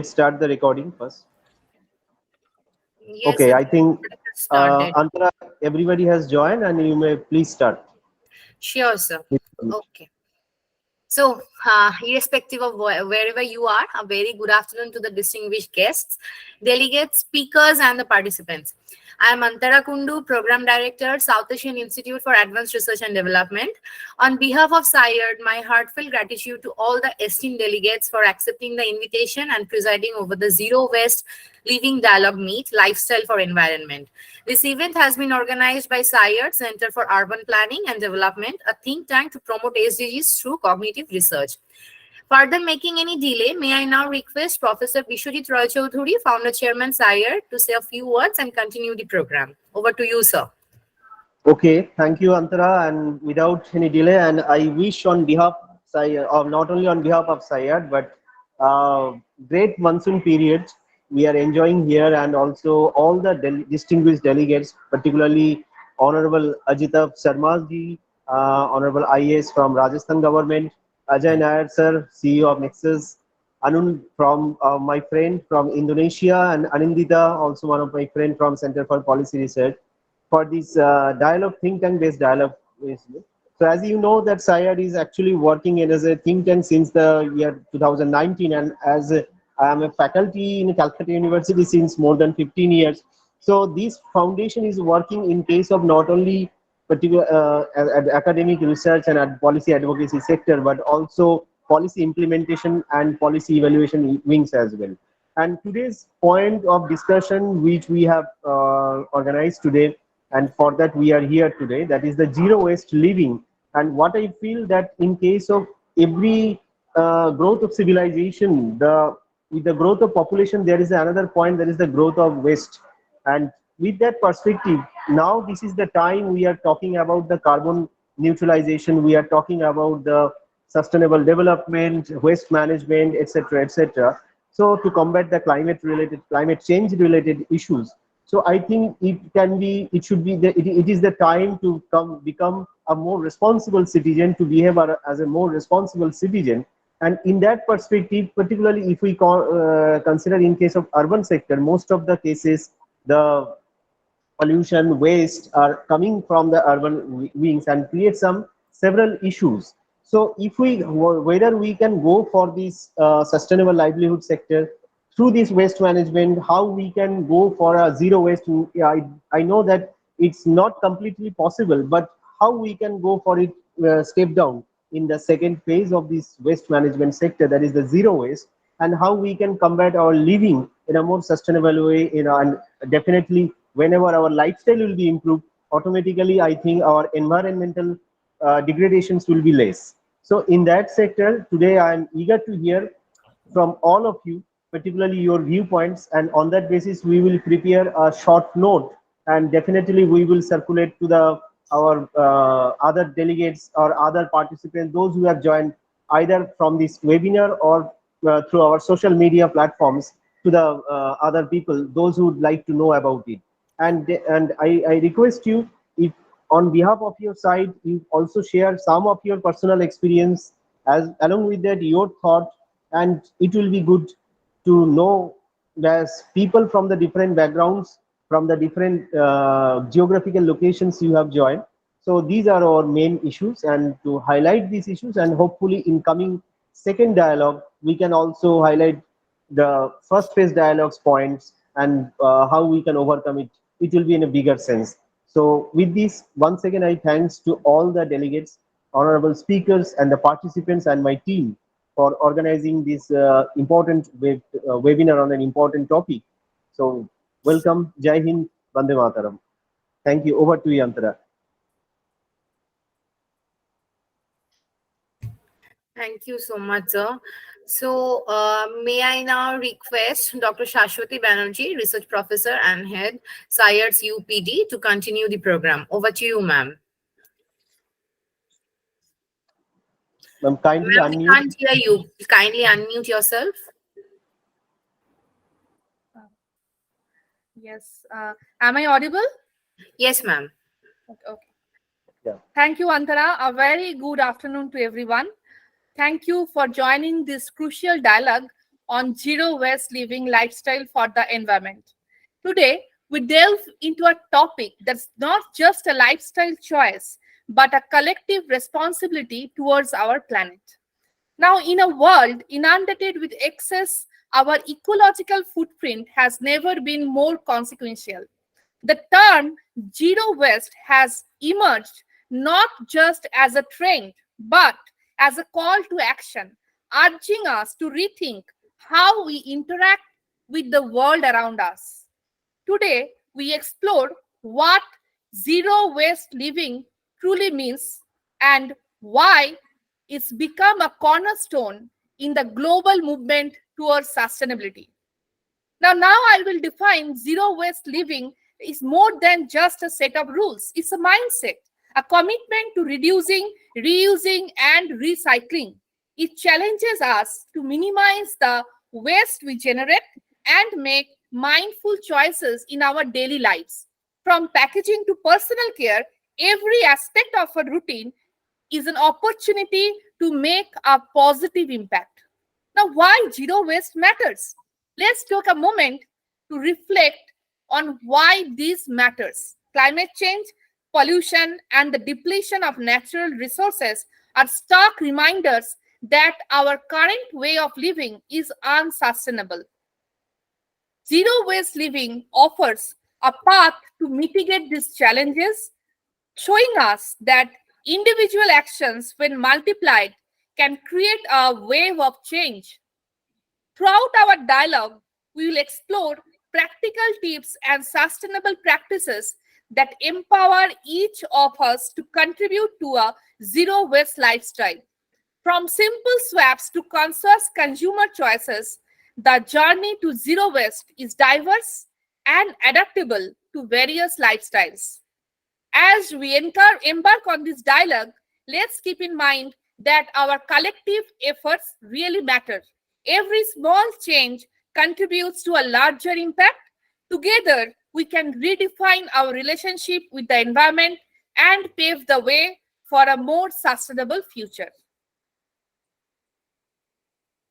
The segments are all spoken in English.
Start the recording first. Yes, Okay, it's I think started. Antara, everybody has joined, and you may please start. Sure, sir. Okay. So, irrespective of wherever you are, a very good afternoon to the distinguished guests, delegates, speakers, and the participants. I am Antara Kundu, Program Director, South Asian Institute for Advanced Research and Development. On behalf of SAIARD, my heartfelt gratitude to all the esteemed delegates for accepting the invitation and presiding over the Zero Waste Living Dialogue Meet, Lifestyle for Environment. This event has been organized by SAIARD, Center for Urban Planning and Development, a think tank to promote SDGs through cognitive research. Further making any delay, may I now request Professor Bishwajit Roy Choudhury, Founder Chairman SAIARD, to say a few words and continue the program. Over to you, sir. Okay, thank you, Antara, and without any delay, and I wish on behalf of not only on behalf of Sayad, but uh, great monsoon period we are enjoying here, and also all the distinguished delegates, particularly Honorable Ajitav Sharma ji, Honorable IAS from Rajasthan government, Ajay Nair sir, CEO of Nexus, Anun from my friend from Indonesia, and Anindita, also one of my friend from Center for Policy Research, for this dialogue, think tank based dialogue. So as you know that SAIARD is actually working as a think tank since the year 2019, and as I am a faculty in Calcutta University since more than 15 years. So this foundation is working in case of not only particular academic research and policy advocacy sector, but also policy implementation and policy evaluation wings as well. And today's point of discussion, which we have organized today, and for that we are here today, that is the zero waste living. And what I feel that in case of every growth of civilization, with the growth of population, there is another point, that is the growth of waste. And with that perspective, now this is the time we are talking about the carbon neutralization, we are talking about the sustainable development, waste management, etc., etc. So to combat the climate change related issues. So I think it should be, it is the time to become a more responsible citizen, to behave as a more responsible citizen. And in that perspective, particularly if we consider in case of urban sector, most of the cases, the pollution, waste are coming from the urban wings and create some several issues. So if we, whether we can go for this sustainable livelihood sector through this waste management, how we can go for a zero waste. Yeah, I know that it's not completely possible, but how we can go for it step down in the second phase of this waste management sector, that is the zero waste, and how we can combat our living in a more sustainable way, and definitely whenever our lifestyle will be improved, automatically I think our environmental degradations will be less. So in that sector, today I am eager to hear from all of you, particularly your viewpoints, and on that basis we will prepare a short note, and definitely we will circulate to the our other delegates or other participants, those who have joined either from this webinar or through our social media platforms, to the other people, those who would like to know about it. And I request you, if on behalf of your side you also share some of your personal experience, as along with that your thought, and it will be good to know that people from the different backgrounds, from the different geographical locations you have joined. So these are our main issues, and to highlight these issues, and hopefully in coming second dialogue we can also highlight the first phase dialogues points, and how we can overcome it. It will be in a bigger sense. So with this, once again I thanks to all the delegates, honorable speakers, and the participants, and my team for organizing this important webinar on an important topic. So welcome, Jai Hind, Vande Mataram. Thank you. Over to you, Antara. Thank you so much, sir. So, may I now request Dr. Shashwati Banerjee, Research Professor and Head, SAIARD's UPD, to continue the program. Over to you, ma'am. Ma'am, kindly Ma'am, we unmute. can't hear you. Kindly unmute yourself. Yes. Am I audible? Yes, ma'am. Okay. Yeah. Thank you, Antara. A very good afternoon to everyone. Thank you for joining this crucial dialogue on zero waste living lifestyle for the environment. Today, we delve into a topic that's not just a lifestyle choice, but a collective responsibility towards our planet. Now, in a world inundated with excess, our ecological footprint has never been more consequential. The term zero waste has emerged not just as a trend, but as a call to action, urging us to rethink how we interact with the world around us. Today, we explore what zero waste living truly means and why it's become a cornerstone in the global movement towards sustainability. Now I will define zero waste living is more than just a set of rules. It's a mindset, a commitment to reducing, reusing, and recycling. It challenges us to minimize the waste we generate and make mindful choices in our daily lives. From packaging to personal care, every aspect of a routine is an opportunity to make a positive impact. Now, why zero waste matters? Let's take a moment to reflect on why this matters. Climate change, pollution, and the depletion of natural resources are stark reminders that our current way of living is unsustainable. Zero waste living offers a path to mitigate these challenges, showing us that individual actions, when multiplied, can create a wave of change. Throughout our dialogue, we will explore practical tips and sustainable practices that empower each of us to contribute to a zero waste lifestyle. From simple swaps to conscious consumer choices, the journey to zero waste is diverse and adaptable to various lifestyles. As we embark on this dialogue, let's keep in mind that our collective efforts really matter. Every small change contributes to a larger impact. Together, we can redefine our relationship with the environment and pave the way for a more sustainable future.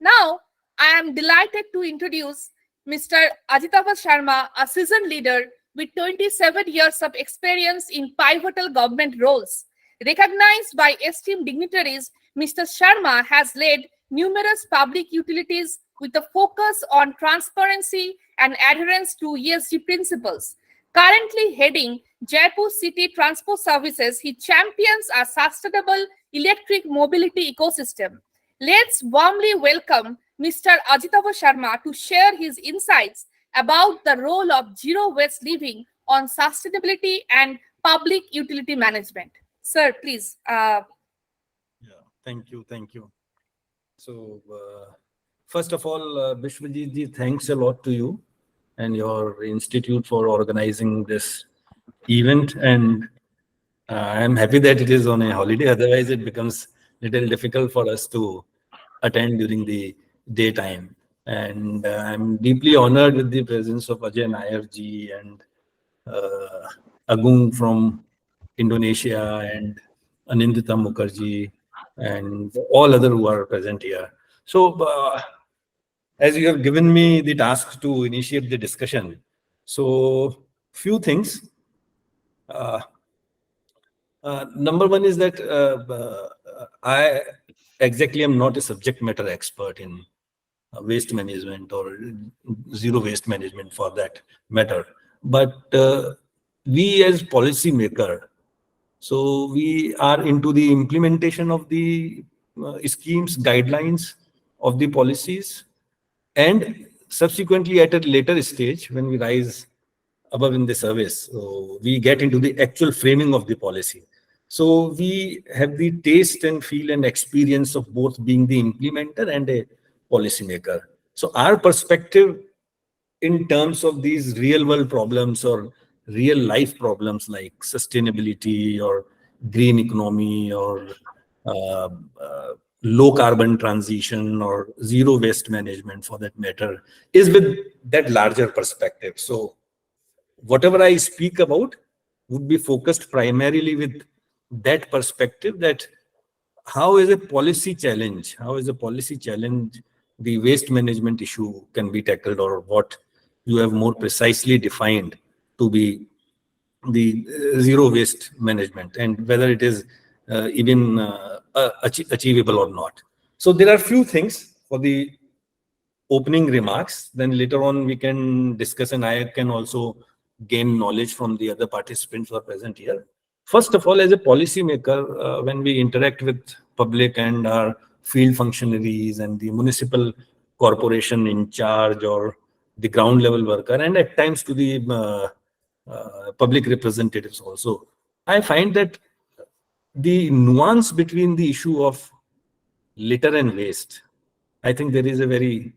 Now, I am delighted to introduce Mr. Ajitava Sharma, a seasoned leader with 27 years of experience in pivotal government roles. Recognized by esteemed dignitaries, Mr. Sharma has led numerous public utilities with a focus on transparency and adherence to ESG principles. Currently heading Jaipur City Transport Services, he champions a sustainable electric mobility ecosystem. Let's warmly welcome Mr. Ajitava Sharma to share his insights about the role of zero waste living on sustainability and public utility management. Sir, please. Yeah, thank you. So, first of all, Bishwajit ji, thanks a lot to you and your institute for organizing this event. And I'm happy that it is on a holiday. Otherwise, it becomes a little difficult for us to attend during the daytime. And I'm deeply honored with the presence of Ajay Nair ji and Agung from Indonesia and Anindita Mukherjee and all other who are present here. So as you have given me the task to initiate the discussion, so few things. Number one is that I exactly am not a subject matter expert in waste management or zero waste management for that matter. But we as policymaker, so we are into the implementation of the schemes, guidelines of the policies, and subsequently at a later stage when we rise above in the service, so we get into the actual framing of the policy. So we have the taste and feel and experience of both being the implementer and a policymaker. So our perspective in terms of these real world problems or real life problems like sustainability or green economy or low carbon transition or zero waste management for that matter is with that larger perspective. So whatever I speak about would be focused primarily with that perspective, that how is a policy challenge the waste management issue can be tackled, or what you have more precisely defined to be the zero waste management, and whether it is even achievable or not. So there are few things for the opening remarks. Then later on we can discuss, and I can also gain knowledge from the other participants who are present here. First of all, as a policymaker, when we interact with public and our field functionaries and the municipal corporation in charge, or the ground level worker, and at times to the public representatives also, I find that the nuance between the issue of litter and waste, I think there is a very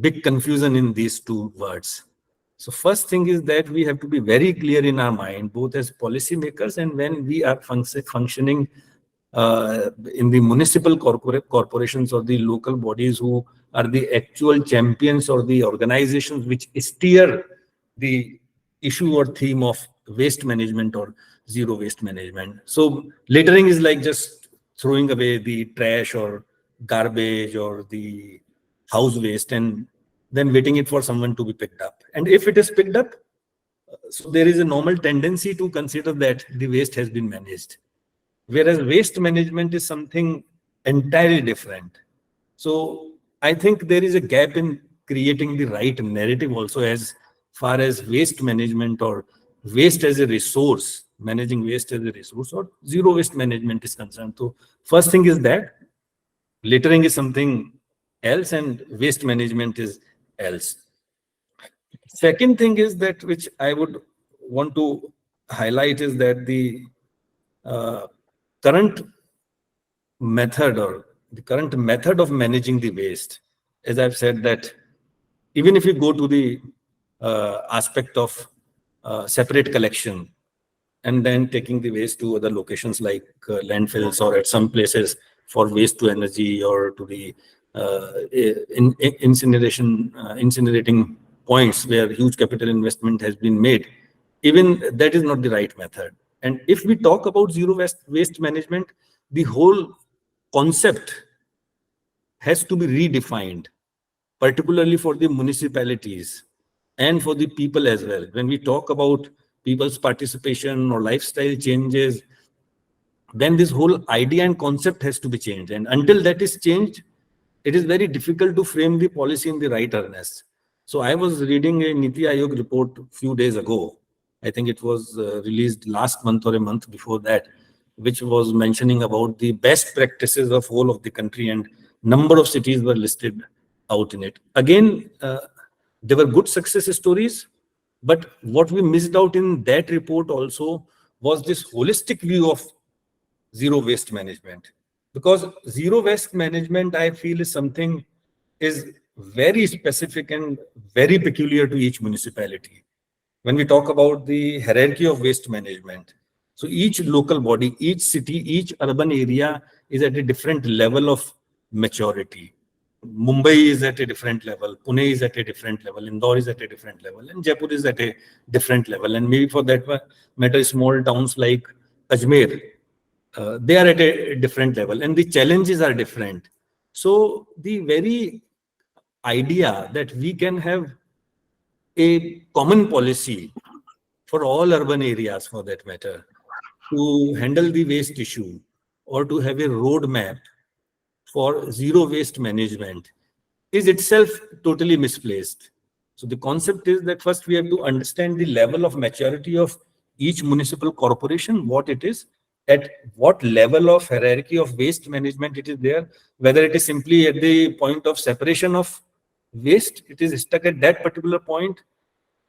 big confusion in these two words. So first thing is that we have to be very clear in our mind, both as policymakers and when we are functioning in the municipal corporations or the local bodies who are the actual champions or the organizations which steer the issue or theme of waste management or zero waste management. So littering is like just throwing away the trash or garbage or the house waste and then waiting it for someone to be picked up. And if it is picked up, so there is a normal tendency to consider that the waste has been managed. Whereas waste management is something entirely different. So I think there is a gap in creating the right narrative also as far as waste management or waste as a resource, managing waste as a resource, or zero waste management is concerned. So first thing is that littering is something else and waste management is else. Second thing is that, which I would want to highlight, is that the current method or the current method of managing the waste, as I've said, that even if you go to the aspect of separate collection and then taking the waste to other locations like landfills, or at some places for waste to energy or to the incinerating points where huge capital investment has been made, even that is not the right method. And if we talk about zero waste management, the whole concept has to be redefined, particularly for the municipalities and for the people as well. When we talk about people's participation or lifestyle changes, then this whole idea and concept has to be changed. And until that is changed, it is very difficult to frame the policy in the right earnest. So I was reading a Niti Aayog report a few days ago. I think it was released last month or a month before that, which was mentioning about the best practices of whole of the country, and number of cities were listed out in it. Again, there were good success stories, but what we missed out in that report also was this holistic view of zero waste management. Because zero waste management, I feel, is something is very specific and very peculiar to each municipality. When we talk about the hierarchy of waste management, so each local body, each city, each urban area is at a different level of maturity. Mumbai is at a different level, Pune is at a different level, Indore is at a different level, and Jaipur is at a different level. And maybe for that matter, small towns like Ajmer, they are at a different level, and the challenges are different. So the very idea that we can have a common policy for all urban areas, for that matter, to handle the waste issue, or to have a roadmap for zero waste management, is itself totally misplaced. So the concept is that first we have to understand the level of maturity of each municipal corporation, what it is, at what level of hierarchy of waste management it is there, whether it is simply at the point of separation of waste, it is stuck at that particular point.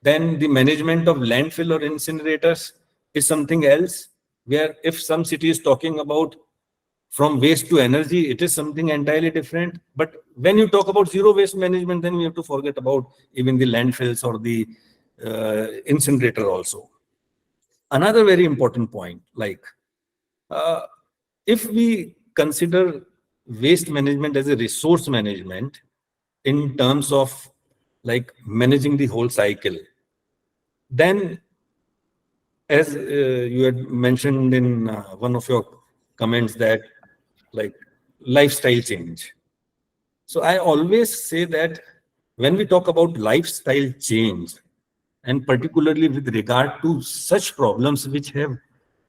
Then the management of landfill or incinerators is something else, where if some city is talking about from waste to energy, it is something entirely different. But when you talk about zero waste management, then we have to forget about even the landfills or the incinerator also. Another very important point, like if we consider waste management as a resource management in terms of like managing the whole cycle, then as you had mentioned in one of your comments, that like lifestyle change. So I always say that when we talk about lifestyle change, and particularly with regard to such problems which have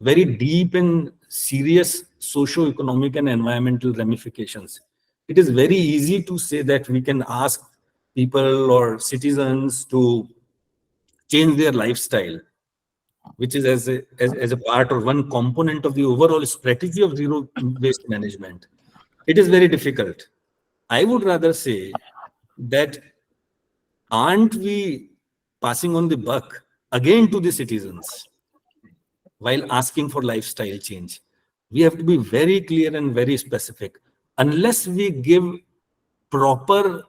very deep and serious socio-economic and environmental ramifications, it is very easy to say that we can ask people or citizens to change their lifestyle, which is as a part or one component of the overall strategy of zero waste management. It is very difficult. I would rather say that aren't we passing on the buck again to the citizens while asking for lifestyle change? We have to be very clear and very specific. Unless we give proper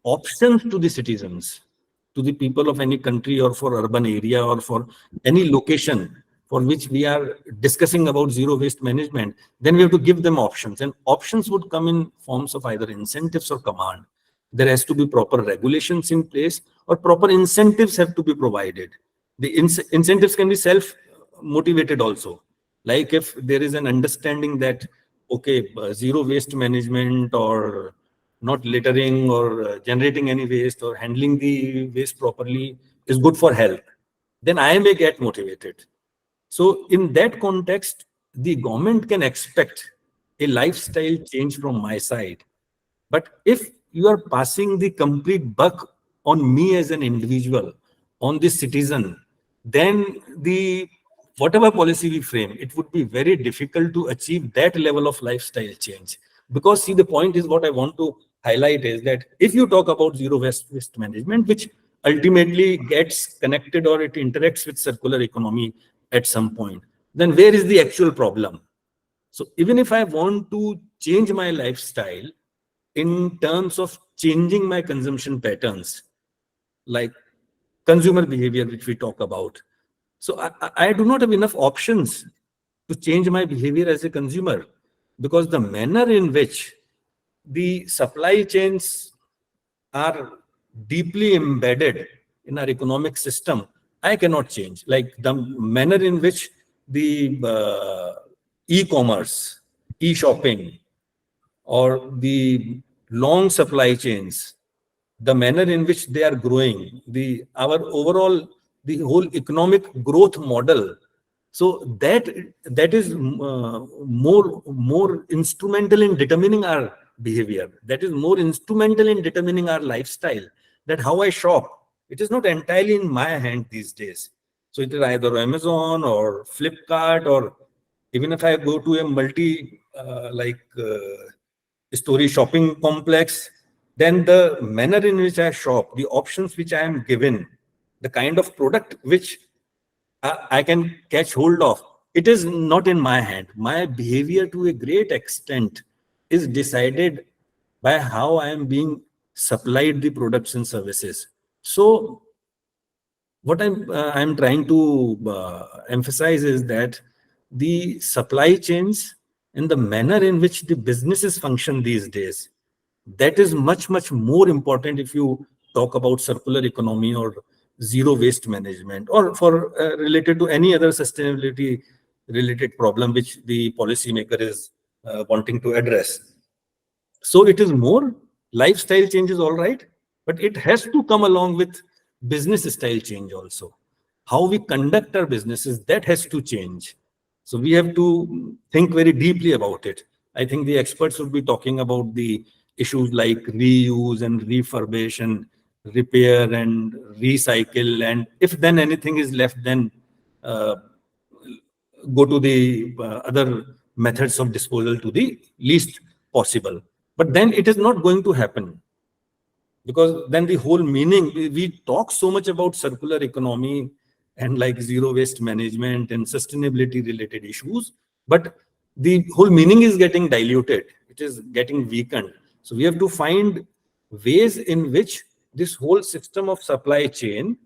options to the citizens, to the people of any country or for urban area or for any location for which we are discussing about zero waste management, then we have to give them options. And options would come in forms of either incentives or command. There has to be proper regulations in place, or proper incentives have to be provided. The incentives can be self-motivated also. Like if there is an understanding that, okay, zero waste management or not littering or generating any waste or handling the waste properly is good for health, then I may get motivated. So in that context, the government can expect a lifestyle change from my side. But if you are passing the complete buck on me as an individual, on the citizen, then the whatever policy we frame, it would be very difficult to achieve that level of lifestyle change. Because see, the point is, what I want to highlight is that if you talk about zero waste management, which ultimately gets connected or it interacts with circular economy at some point, then where is the actual problem? So even if I want to change my lifestyle in terms of changing my consumption patterns, like consumer behavior, which we talk about, so I do not have enough options to change my behavior as a consumer, because the manner in which the supply chains are deeply embedded in our economic system, I cannot change. Like the manner in which the e-commerce, e-shopping, or the long supply chains, the manner in which they are growing, our overall, the whole economic growth model. So that is more instrumental in determining our behavior. That is more instrumental in determining our lifestyle. That how I shop, it is not entirely in my hand these days. So it is either Amazon or Flipkart, or even if I go to a story shopping complex, then the manner in which I shop, the options which I am given, the kind of product which I can catch hold of, it is not in my hand. My behavior to a great extent is decided by how I am being supplied the products and services. So what I'm trying to emphasize is that the supply chains and the manner in which the businesses function these days, that is much more important if you talk about circular economy or zero waste management, or for related to any other sustainability related problem which the policymaker is wanting to address. So it is more lifestyle change is all right, but it has to come along with business style change also. How we conduct our businesses, that has to change. So we have to think very deeply about it. I think the experts would be talking about the issues like reuse and refurbish and repair and recycle. And if then anything is left, then go to the other methods of disposal to the least possible. But then it is not going to happen, because then the whole meaning, we talk so much about circular economy and like zero waste management and sustainability related issues, but the whole meaning is getting diluted. It is getting weakened. So we have to find ways in which this whole system of supply chain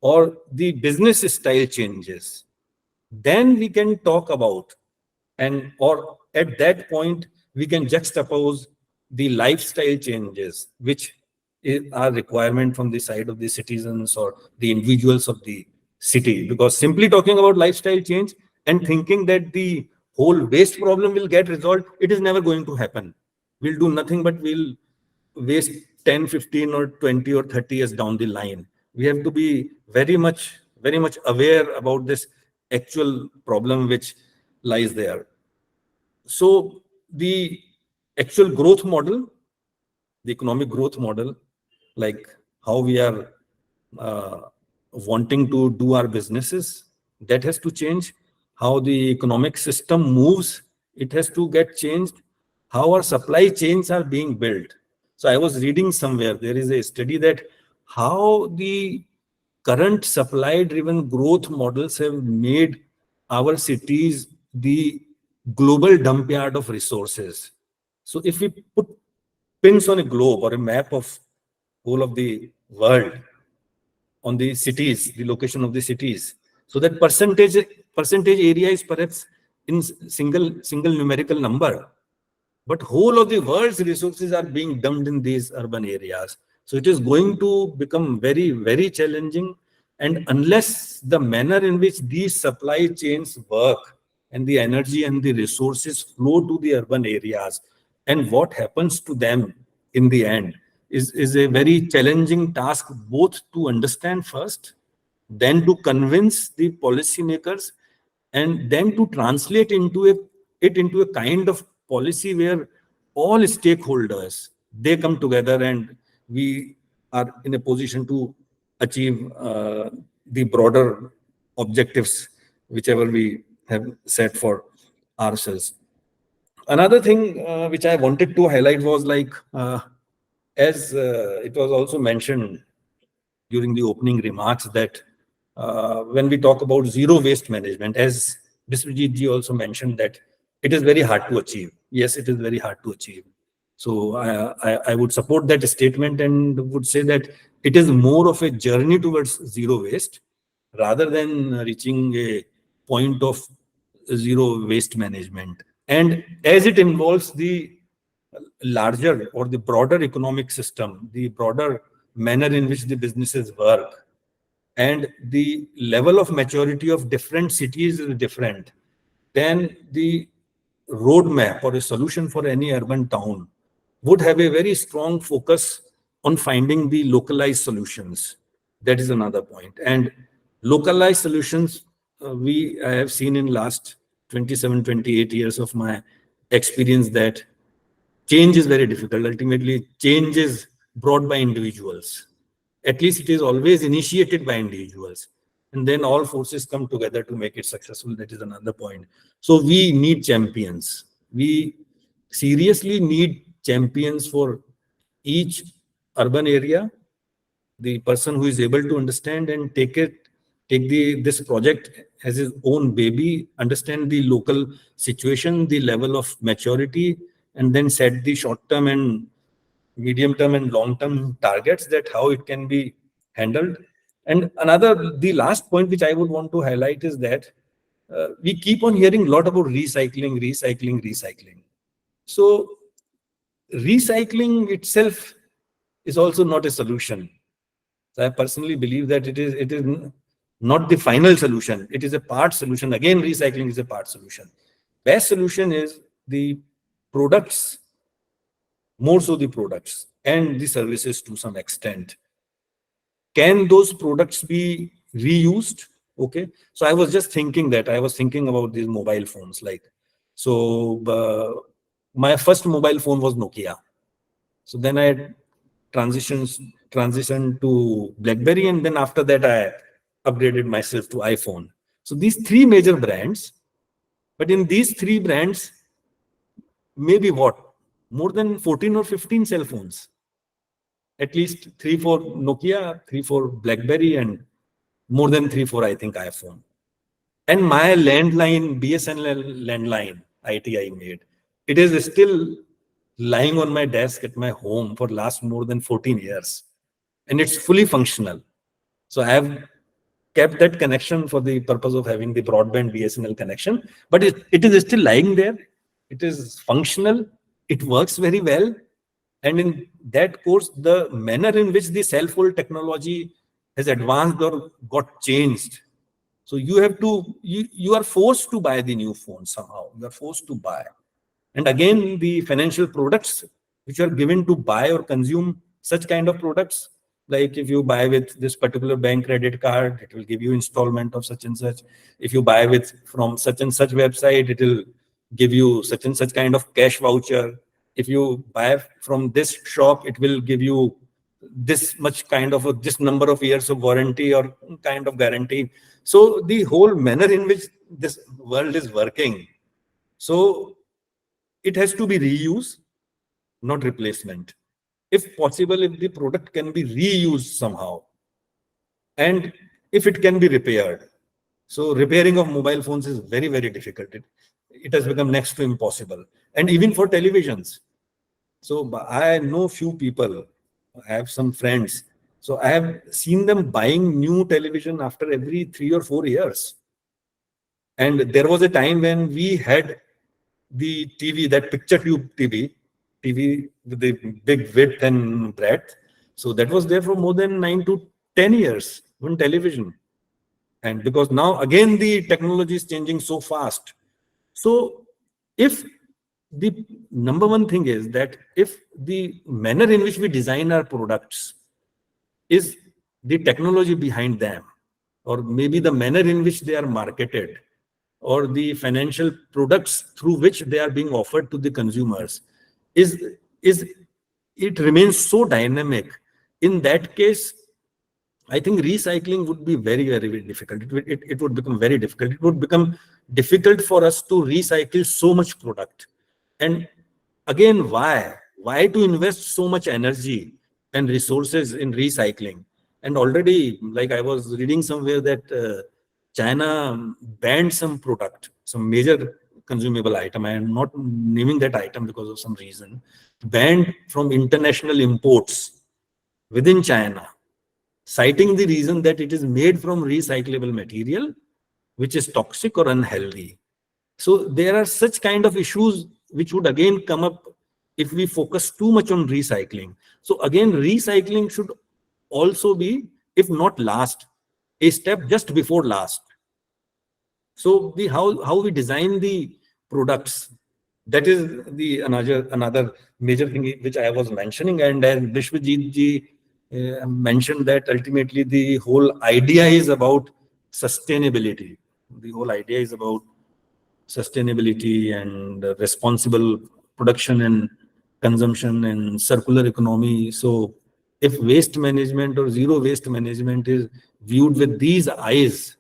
or the business style changes. Then we can talk about, and or at that point we can juxtapose the lifestyle changes which are requirement from the side of the citizens or the individuals of the city. Because simply talking about lifestyle change and thinking that the whole waste problem will get resolved, it is never going to happen. we'll do nothing but we'll waste 10, 15 or 20 or 30 years down the line. We have to be very much aware about this actual problem which lies there. So the actual growth model, the economic growth model, like how we are wanting to do our businesses, that has to change. How the economic system moves, it has to get changed. How our supply chains are being built. So I was reading somewhere, there is a study that how the current supply driven growth models have made our cities the global dump yard of resources. So if we put pins on a globe or a map of whole of the world on the cities, the location of the cities, so that percentage area is perhaps in single numerical number, but whole of the world's resources are being dumped in these urban areas. So it is going to become very challenging. And unless the manner in which these supply chains work and the energy and the resources flow to the urban areas and what happens to them in the end is a very challenging task, both to understand first, then to convince the policymakers, and then to translate it into a kind of policy where all stakeholders, they come together and we are in a position to achieve the broader objectives whichever we have set for ourselves. Another thing which I wanted to highlight was like as it was also mentioned during the opening remarks that when we talk about zero waste management, as Biswajit ji also mentioned, that it is very hard to achieve. Yes, it is very hard to achieve. So I would support that statement and would say that it is more of a journey towards zero waste rather than reaching a point of zero waste management. And as it involves the larger or the broader economic system, the broader manner in which the businesses work, and the level of maturity of different cities is different, then the roadmap or a solution for any urban town would have a very strong focus on finding the localized solutions. That is another point. And localized solutions, I have seen in last 27, 28 years of my experience that change is very difficult. Ultimately, change is brought by individuals. At least it is always initiated by individuals. And then all forces come together to make it successful. That is another point. So we need champions. We seriously need champions for each urban area. The person who is able to understand and take this project as his own baby, understand the local situation, the level of maturity, and then set the short-term and medium-term and long-term targets that how it can be handled. And the last point which I would want to highlight is that we keep on hearing a lot about recycling. So recycling itself is also not a solution. So I personally believe that it is not the final solution. It is a part solution. Again, recycling is a part solution. Best solution is the products, more so the products and the services to some extent. Can those products be reused? Okay. So I was just thinking about these mobile phones. My first mobile phone was Nokia. So then I transitioned to BlackBerry, and then after that I upgraded myself to iPhone. So these three major brands, but in these three brands, maybe more than 14 or 15 cell phones. At least 3 for Nokia, 3 for BlackBerry, and more than 3 for, I think, iPhone. And my landline, BSNL landline, ITI made, it is still lying on my desk at my home for last more than 14 years. And it's fully functional. So I have kept that connection for the purpose of having the broadband BSNL connection. But it is still lying there. It is functional. It works very well. And in that course, the manner in which the cell phone technology has advanced or got changed. So you are forced to buy the new phone somehow. You are forced to buy. And again, the financial products which are given to buy or consume such kind of products, like if you buy with this particular bank credit card, it will give you installment of such and such. If you buy with from such and such website, it will give you such and such kind of cash voucher. If you buy from this shop, it will give you this much kind of this number of years of warranty or kind of guarantee. So the whole manner in which this world is working, so it has to be reuse, not replacement. If possible, if the product can be reused somehow, and if it can be repaired. So repairing of mobile phones is very, very difficult. It has become next to impossible. And even for televisions. So I know few people, I have some friends. So I have seen them buying new television after every 3 or 4 years. And there was a time when we had the TV, that picture tube TV with the big width and breadth. So that was there for more than 9 to 10 years on television. And because now again the technology is changing so fast. So if the number one thing is that if the manner in which we design our products is the technology behind them, or maybe the manner in which they are marketed, or the financial products through which they are being offered to the consumers, is it remains so dynamic. In that case, I think recycling would be very, very, very difficult. It would become very difficult. It would become difficult for us to recycle so much product. And again, why? Why to invest so much energy and resources in recycling? And already, like I was reading somewhere that China banned some product, some major consumable item. I am not naming that item because of some reason. Banned from international imports within China, citing the reason that it is made from recyclable material, which is toxic or unhealthy. So there are such kind of issues which would again come up if we focus too much on recycling. So again, recycling should also be, if not last, a step just before last. So the how we design the products, that is the another major thing which I was mentioning. And as Vishwajit ji mentioned, that ultimately the whole idea is about sustainability. The whole idea is about sustainability and responsible production and consumption and circular economy. So if waste management or zero waste management is viewed with these eyes,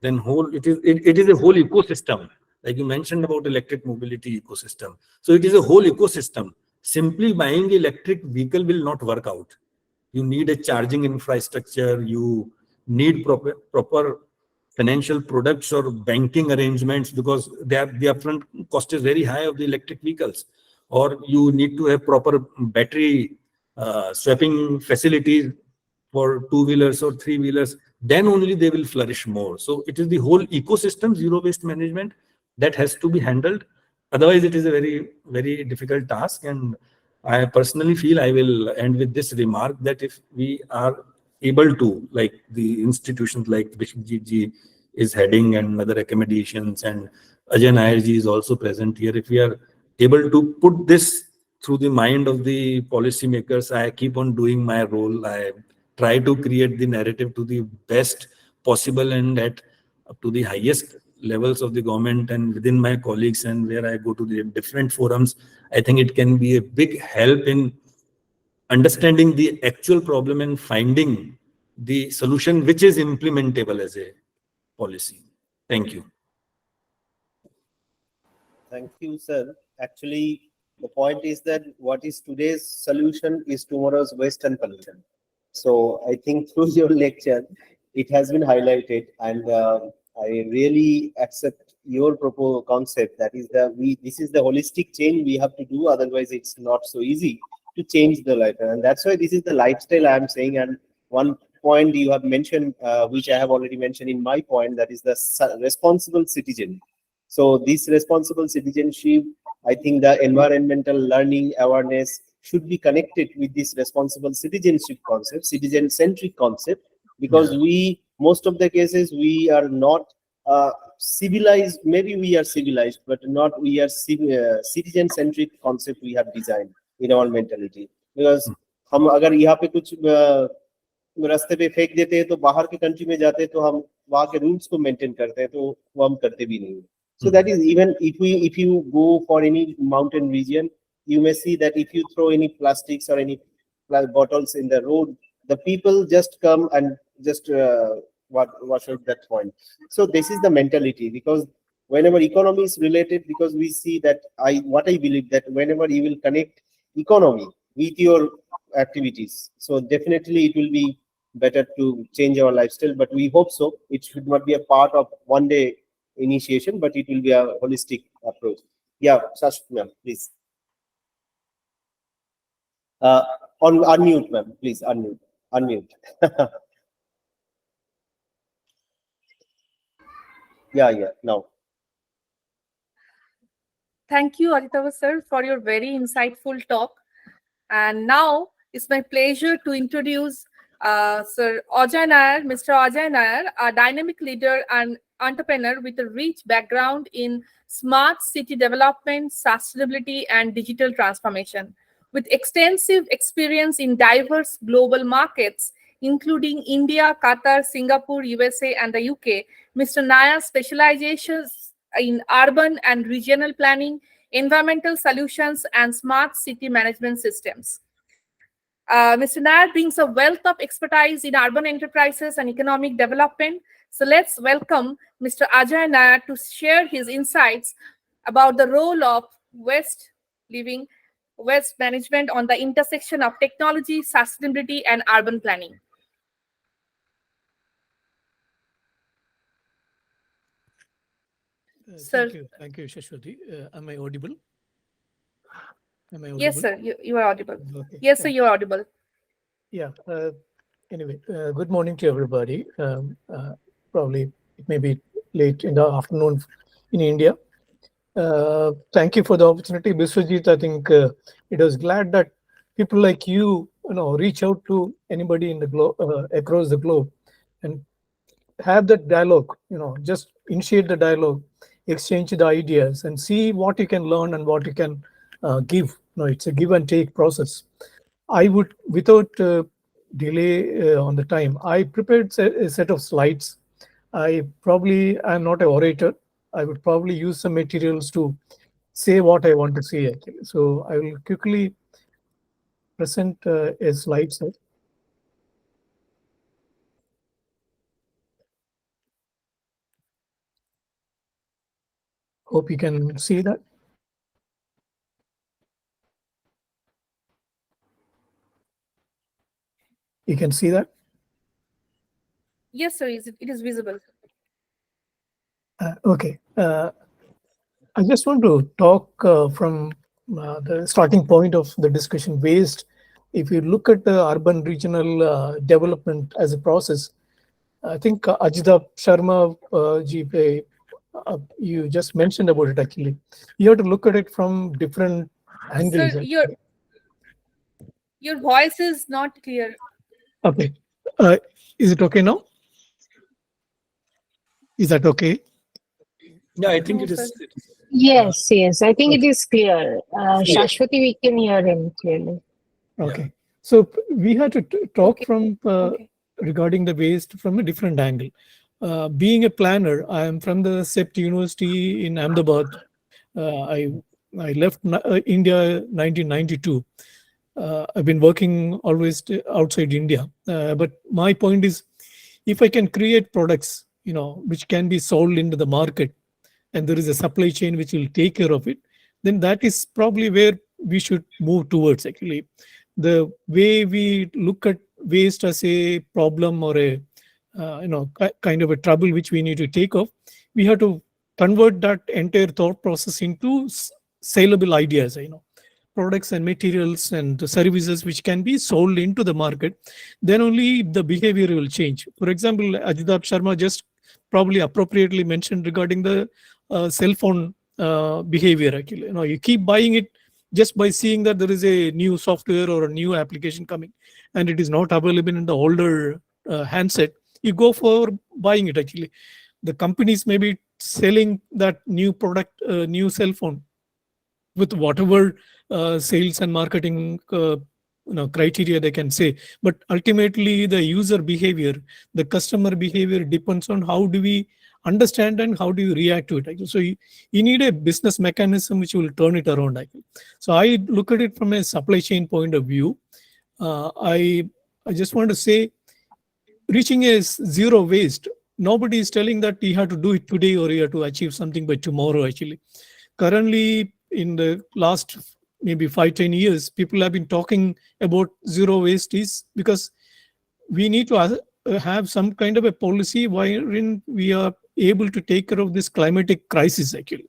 then it is a whole ecosystem. Like you mentioned about electric mobility ecosystem. So it is a whole ecosystem. Simply buying electric vehicle will not work out. You need a charging infrastructure. You need proper financial products or banking arrangements, because the upfront cost is very high of the electric vehicles. Or you need to have proper battery swapping facilities for two-wheelers or three-wheelers. Then only they will flourish more. So it is the whole ecosystem, zero waste management, that has to be handled. Otherwise, it is a very, very difficult task. And I personally feel, I will end with this remark, that if we are able to, like the institutions like Vishwajit ji is heading and other accommodations, and Ajay Nair ji is also present here, if we are able to put this through the mind of the policymakers, I keep on doing my role. I try to create the narrative to the best possible and at up to the highest levels of the government and within my colleagues, and where I go to the different forums. I think it can be a big help in understanding the actual problem and finding the solution which is implementable as a policy. Thank you. Thank you, sir. Actually, the point is that what is today's solution is tomorrow's waste and pollution. So I think through your lecture, it has been highlighted, and I really accept your proposed concept. That is this is the holistic change we have to do. Otherwise, it's not so easy to change the life, and that's why this is the lifestyle I am saying. And one point you have mentioned, which I have already mentioned in my point, that is the responsible citizen. So this responsible citizenship, I think the environmental learning awareness should be connected with this responsible citizenship concept, citizen-centric concept, because we, most of the cases, we are not civilized, maybe we are civilized, but not we are citizen centric concept we have designed in our mentality. Because हम अगर यहाँ पे कुछ रास्ते पे फेंक देते हैं तो बाहर के कंट्री में जाते हैं तो हम वहाँ के रूल्स को मेंटेन करते हैं, तो वो हम करते भी नहीं. So that is, even if you go for any mountain region, you may see that if you throw any plastics or any bottles in the road, the people just come and just wash out that point. So this is the mentality, because whenever economy is related, because we see that what I believe that whenever you will connect economy with your activities, so definitely it will be better to change our lifestyle. But we hope so. It should not be a part of one day initiation, but it will be a holistic approach. Yeah, Shashwat ma'am, please. On unmute, ma'am, please unmute. Yeah, now. Thank you, Aditya sir, for your very insightful talk. And now it's my pleasure to introduce Sir Ajay Nair, Mr. Ajay Nair, a dynamic leader and entrepreneur with a rich background in smart city development, sustainability, and digital transformation. With extensive experience in diverse global markets, including India, Qatar, Singapore, USA, and the UK, Mr. Nair's specializations in urban and regional planning, environmental solutions, and smart city management systems. Mr. Nair brings a wealth of expertise in urban enterprises and economic development. So let's welcome Mr. Ajay Nair to share his insights about the role of waste management on the intersection of technology, sustainability, and urban planning. Sir. Thank you, Shashwati. Am I audible? Yes, sir, you are audible. Okay. Yes, sir, you are audible. Yeah. Anyway, good morning to everybody. Probably it may be late in the afternoon in India. Thank you for the opportunity, Biswajit. I think it was glad that people like you reach out to anybody in the globe, across the globe, and have that dialogue. Just initiate the dialogue, exchange the ideas, and see what you can learn and what you can give. It's a give and take process. I would, without delay on the time, I prepared a set of slides. I am not an orator. I would probably use some materials to say what I want to say, actually. So I will quickly present a slide set. Hope you can see that. You can see that? Yes, sir, it is visible. Okay. I just want to talk from the starting point of the discussion, waste. If you look at the urban regional development as a process, I think Ajita Sharma ji, you just mentioned about it, actually. You have to look at it from different angles. Sir, your voice is not clear. Okay. Is it okay now? Is that okay? Yeah, I think No, it is. sir. Yes. I think it is clear. Shashwati, we can hear him clearly. Okay. Yeah. So we had to talk from Okay. regarding the waste from a different angle. Being a planner, I am from the SEPT University in Ahmedabad. I left India 1992. I've been working always outside India. But my point is, if I can create products, which can be sold into the market, and there is a supply chain which will take care of it, then that is probably where we should move towards, actually. The way we look at waste as a problem or a kind of a trouble which we need to take off, we have to convert that entire thought process into saleable ideas, products and materials and services which can be sold into the market. Then only the behavior will change. For example, Ajitab Sharma just probably appropriately mentioned regarding the cell phone behavior, actually. You keep buying it just by seeing that there is a new software or a new application coming and it is not available in the older handset. You go for buying it, actually. The companies may be selling that new product, new cell phone with whatever sales and marketing criteria they can say. But ultimately, the user behavior, the customer behavior depends on how do we understand and how do you react to it. So you need a business mechanism which will turn it around. So I look at it from a supply chain point of view. I just want to say, reaching a zero waste, nobody is telling that you have to do it today or you have to achieve something by tomorrow. Actually, currently in the last maybe 5-10 years, people have been talking about zero waste is because we need to have some kind of a policy wherein we are able to take care of this climatic crisis. Actually,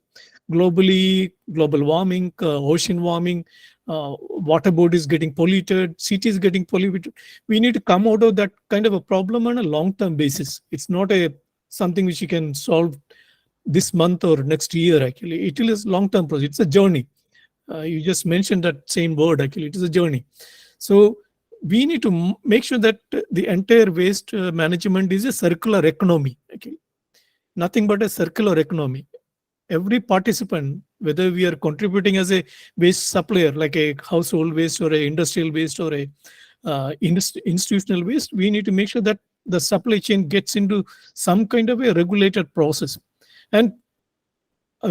globally, global warming, ocean warming, water bodies getting polluted, cities getting polluted. We need to come out of that kind of a problem on a long-term basis. It's not a something which you can solve this month or next year. Actually, it is long-term process. It's a journey. You just mentioned that same word. Actually, it is a journey. So we need to make sure that the entire waste management is a circular economy. Actually, nothing but a circular economy. Every participant, whether we are contributing as a waste supplier, like a household waste or a industrial waste or a institutional waste, we need to make sure that the supply chain gets into some kind of a regulated process. And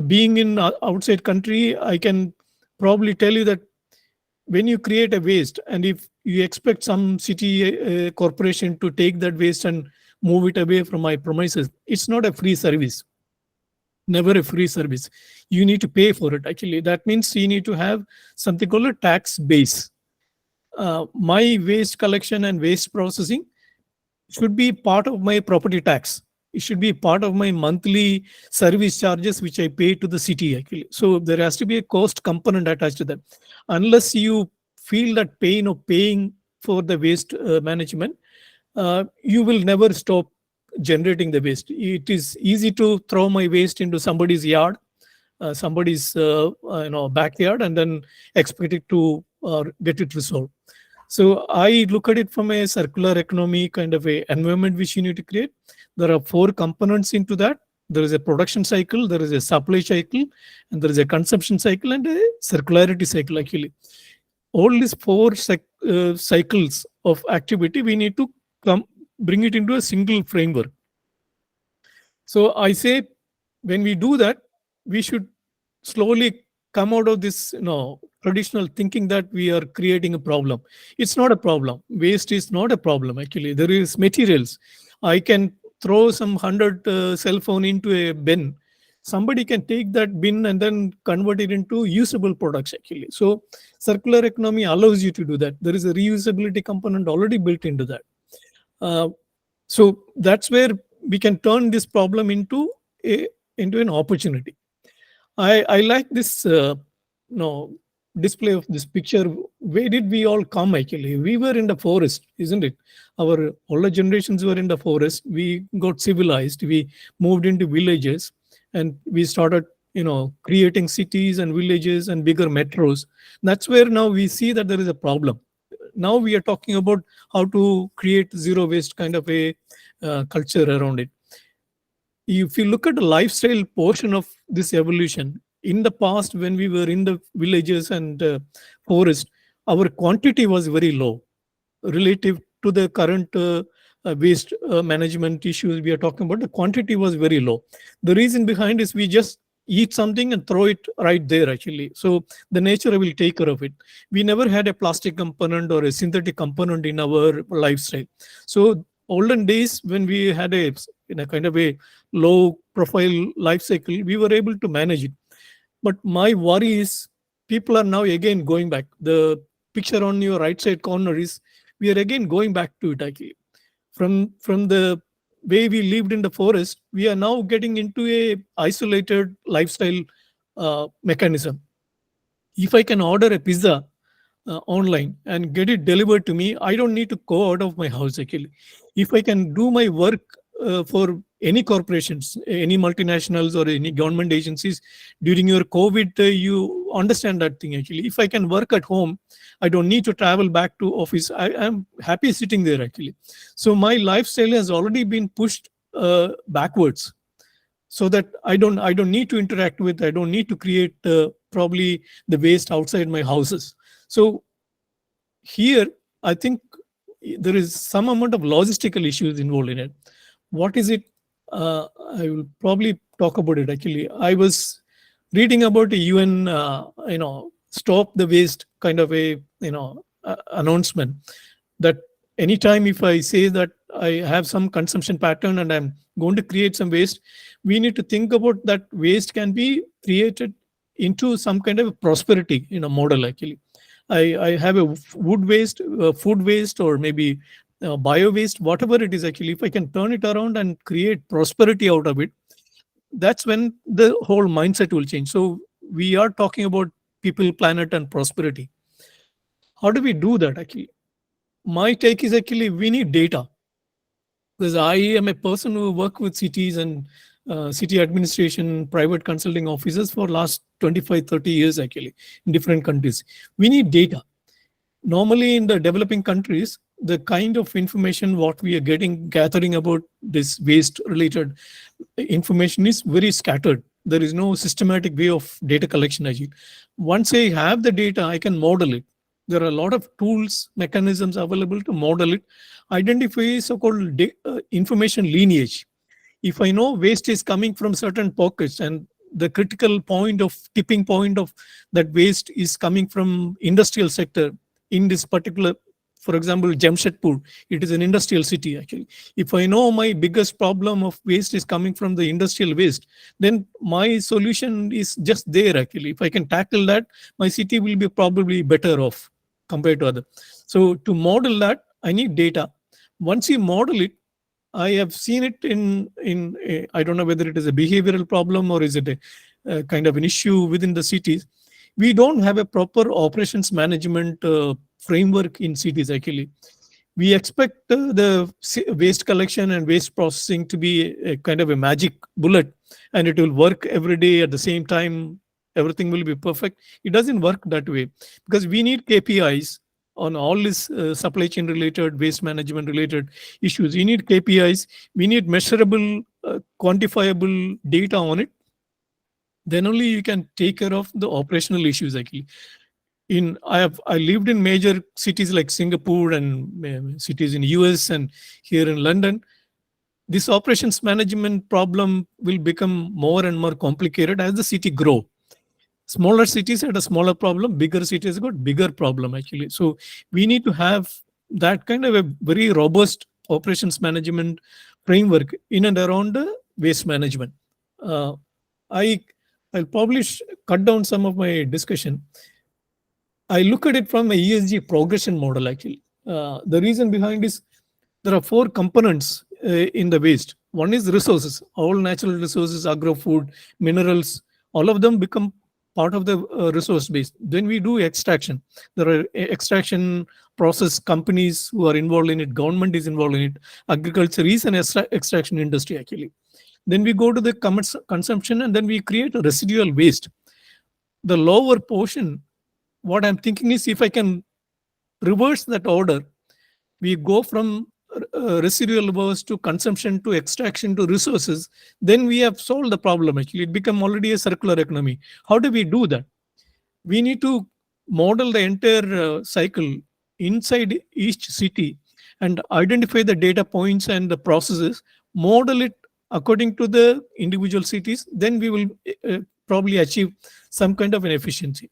being in outside country, I can probably tell you that when you create a waste and if you expect some city corporation to take that waste and move it away from my premises, it's not a free service. Never a free service. You need to pay for it. Actually, that means you need to have something called a tax base. My waste collection and waste processing should be part of my property tax. It should be part of my monthly service charges which I pay to the city. Actually, so there has to be a cost component attached to that. Unless you feel that pain of paying for the waste management, you will never stop generating the waste. It is easy to throw my waste into somebody's yard, somebody's backyard, and then expect it to get it resolved. So I look at it from a circular economy kind of a environment which you need to create. There are 4 components into that. There is a production cycle, there is a supply cycle, and there is a consumption cycle and a circularity cycle. Actually, all these 4 cycles of activity, we need to bring it into a single framework. So I say, when we do that, we should slowly come out of this traditional thinking that we are creating a problem. It's not a problem. Waste is not a problem. Actually, there is materials. I can throw some 100 cell phone into a bin. Somebody can take that bin and then convert it into usable products. Actually, so circular economy allows you to do that. There is a reusability component already built into that. So that's where we can turn this problem into an opportunity. I like this display of this picture. Where did we all come? Actually, we were in the forest, isn't it? Our older generations were in the forest. We got civilized. We moved into villages, and we started creating cities and villages and bigger metros. That's where now we see that there is a problem. Now we are talking about how to create zero waste kind of a culture around it. If you look at the lifestyle portion of this evolution, in the past, when we were in the villages and forest, our quantity was very low relative to the current waste management issues we are talking about. The quantity was very low. The reason behind is we just eat something and throw it right there. Actually, so the nature will take care of it. We never had a plastic component or a synthetic component in our lifestyle. So olden days, when we had a kind of a low profile life cycle, we were able to manage it. But my worry is people are now again going back. The picture on your right side corner is we are again going back to it. Actually, from the way we lived in the forest, we are now getting into a isolated lifestyle mechanism. If I can order a pizza online and get it delivered to me, I don't need to go out of my house. Actually, if I can do my work for any corporations, any multinationals or any government agencies during your COVID, you understand that thing. Actually, if I can work at home, I don't need to travel back to office. I am happy sitting there. Actually, so my lifestyle has already been pushed backwards. so that I don't need to interact with, I don't need to create probably the waste outside my houses. So here, I think there is some amount of logistical issues involved in it. What is it? I will probably talk about it. Actually, I was reading about a UN, stop the waste kind of a announcement, that anytime if I say that I have some consumption pattern and I'm going to create some waste, we need to think about that waste can be created into some kind of a prosperity model. Actually, I have a wood waste, food waste, or maybe bio waste, whatever it is. Actually, if I can turn it around and create prosperity out of it, that's when the whole mindset will change. So we are talking about people, planet, and prosperity. How do we do that? Actually, my take is actually we need data, because I am a person who work with cities and city administration, private consulting offices for last 25, 30 years actually in different countries. We need data. Normally in the developing countries, the kind of information what we are gathering about this waste related information is very scattered. There is no systematic way of data collection actually. Once I have the data, I can model it. There are a lot of tools, mechanisms available to model it, identify so-called information lineage. If I know waste is coming from certain pockets and the critical point of tipping point of that waste is coming from industrial sector in this particular, for example, Jamshedpur, it is an industrial city actually. If I know my biggest problem of waste is coming from the industrial waste, then my solution is just there actually. If I can tackle that, my city will be probably better off compared to other. So to model that, I need data. Once you model it, I have seen it in I don't know whether it is a behavioral problem or is it a kind of an issue within the cities. We don't have a proper operations management framework in cities actually. We expect the waste collection and waste processing to be a kind of a magic bullet and it will work every day at the same time, everything will be perfect. It doesn't work that way, because we need KPIs on all this supply chain related, waste management related issues. We need KPIs, we need measurable, quantifiable data on it. Then only you can take care of the operational issues actually. I lived in major cities like Singapore and cities in US and here in London. This operations management problem will become more and more complicated as the city grow. Smaller cities had a smaller problem, bigger cities got bigger problem actually. So we need to have that kind of a very robust operations management framework in and around the waste management. I'll probably cut down some of my discussion. I look at it from a ESG progression model actually. The reason behind is there are 4 components in the waste. One is resources, all natural resources, agro food, minerals, all of them become part of the resource base. Then we do extraction. There are extraction process companies who are involved in it. Government is involved in it. Agriculture is an extraction industry actually. Then we go to the consumption and then we create a residual waste. The lower portion, what I'm thinking is if I can reverse that order, we go from residual waste to consumption to extraction to resources, then we have solved the problem actually. It become already a circular economy. How do we do that? We need to model the entire cycle inside each city and identify the data points and the processes, model it according to the individual cities, then we will probably achieve some kind of an efficiency.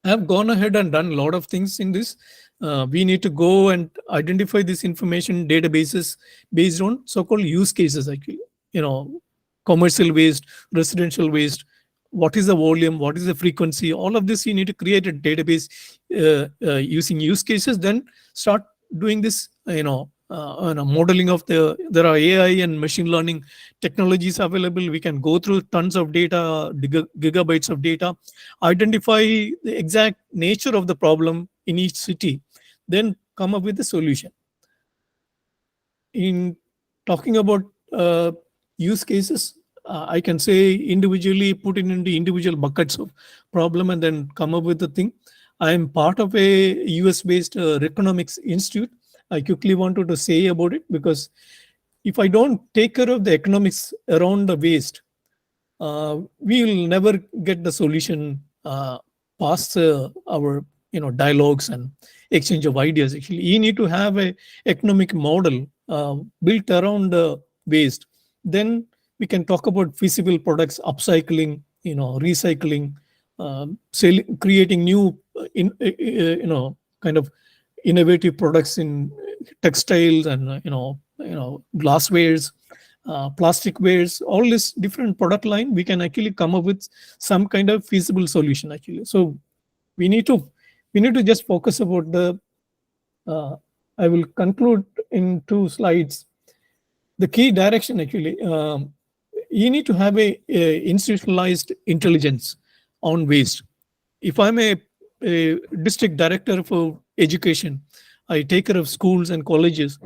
I have gone ahead and done a lot of things in this. We need to go and identify this information databases based on so-called use cases actually. Commercial waste, residential waste, what is the volume, what is the frequency, all of this you need to create a database using use cases, then start doing this, modeling of there are AI and machine learning technologies available. We can go through tons of data, gigabytes of data, identify the exact nature of the problem in each city, then come up with a solution. In talking about use cases, I can say individually put it into individual buckets of problem and then come up with the thing. I am part of a US-based economics institute. I quickly wanted to say about it because if I don't take care of the economics around the waste, we will never get the solution past our dialogues and exchange of ideas. Actually, you need to have a economic model built around waste. Then we can talk about feasible products, upcycling, recycling, creating new kind of innovative products in textiles and glasswares, plastic wares, all this different product line, we can actually come up with some kind of feasible solution actually. So we need to just focus about the I will conclude in 2 slides. The key direction actually, you need to have a institutionalized intelligence on waste. If I'm a district director for education, I take care of schools and colleges.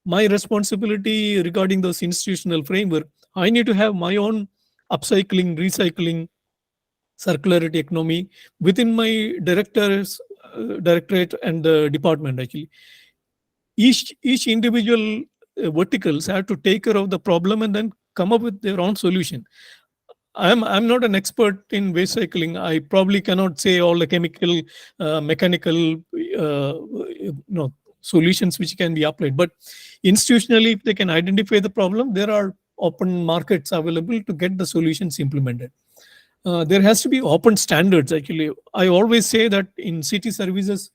My responsibility regarding those institutional framework, I need to have my own upcycling, recycling, circularity economy within my directorate and the department actually. Each individual verticals have to take care of the problem and then come up with their own solution. I'm not an expert in waste cycling. I probably cannot say all the chemical, mechanical, solutions which can be applied. But institutionally, if they can identify the problem, there are open markets available to get the solutions implemented. There has to be open standards. Actually, I always say that in city services,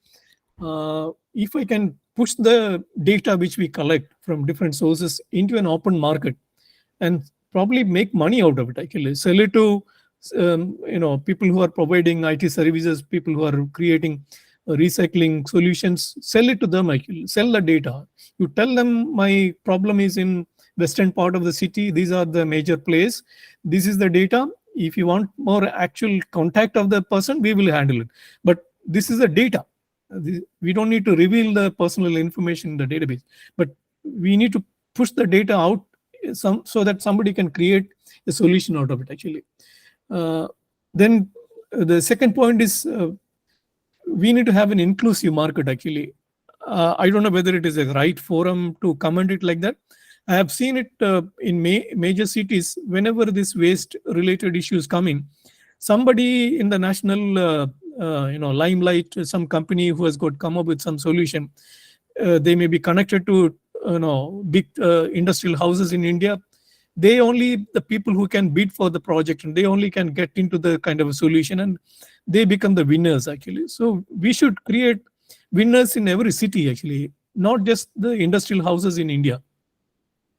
if I can push the data which we collect from different sources into an open market and probably make money out of it, actually sell it to people who are providing IT services, people who are creating recycling solutions, sell it to them, actually sell the data. You tell them my problem is in western part of the city, these are the major place, this is the data. If you want more actual contact of the person, we will handle it, but this is the data. We don't need to reveal the personal information in the database, but we need to push the data out so that somebody can create a solution out of it actually. Then the second point is we need to have an inclusive market actually. I don't know whether it is a right forum to comment it like that. I have seen it in major cities. Whenever this waste related issues come in, somebody in the national limelight, some company who has got come up with some solution, they may be connected to big industrial houses in India. They only the people who can bid for the project, and they only can get into the kind of a solution, and they become the winners actually. So we should create winners in every city actually, not just the industrial houses in India,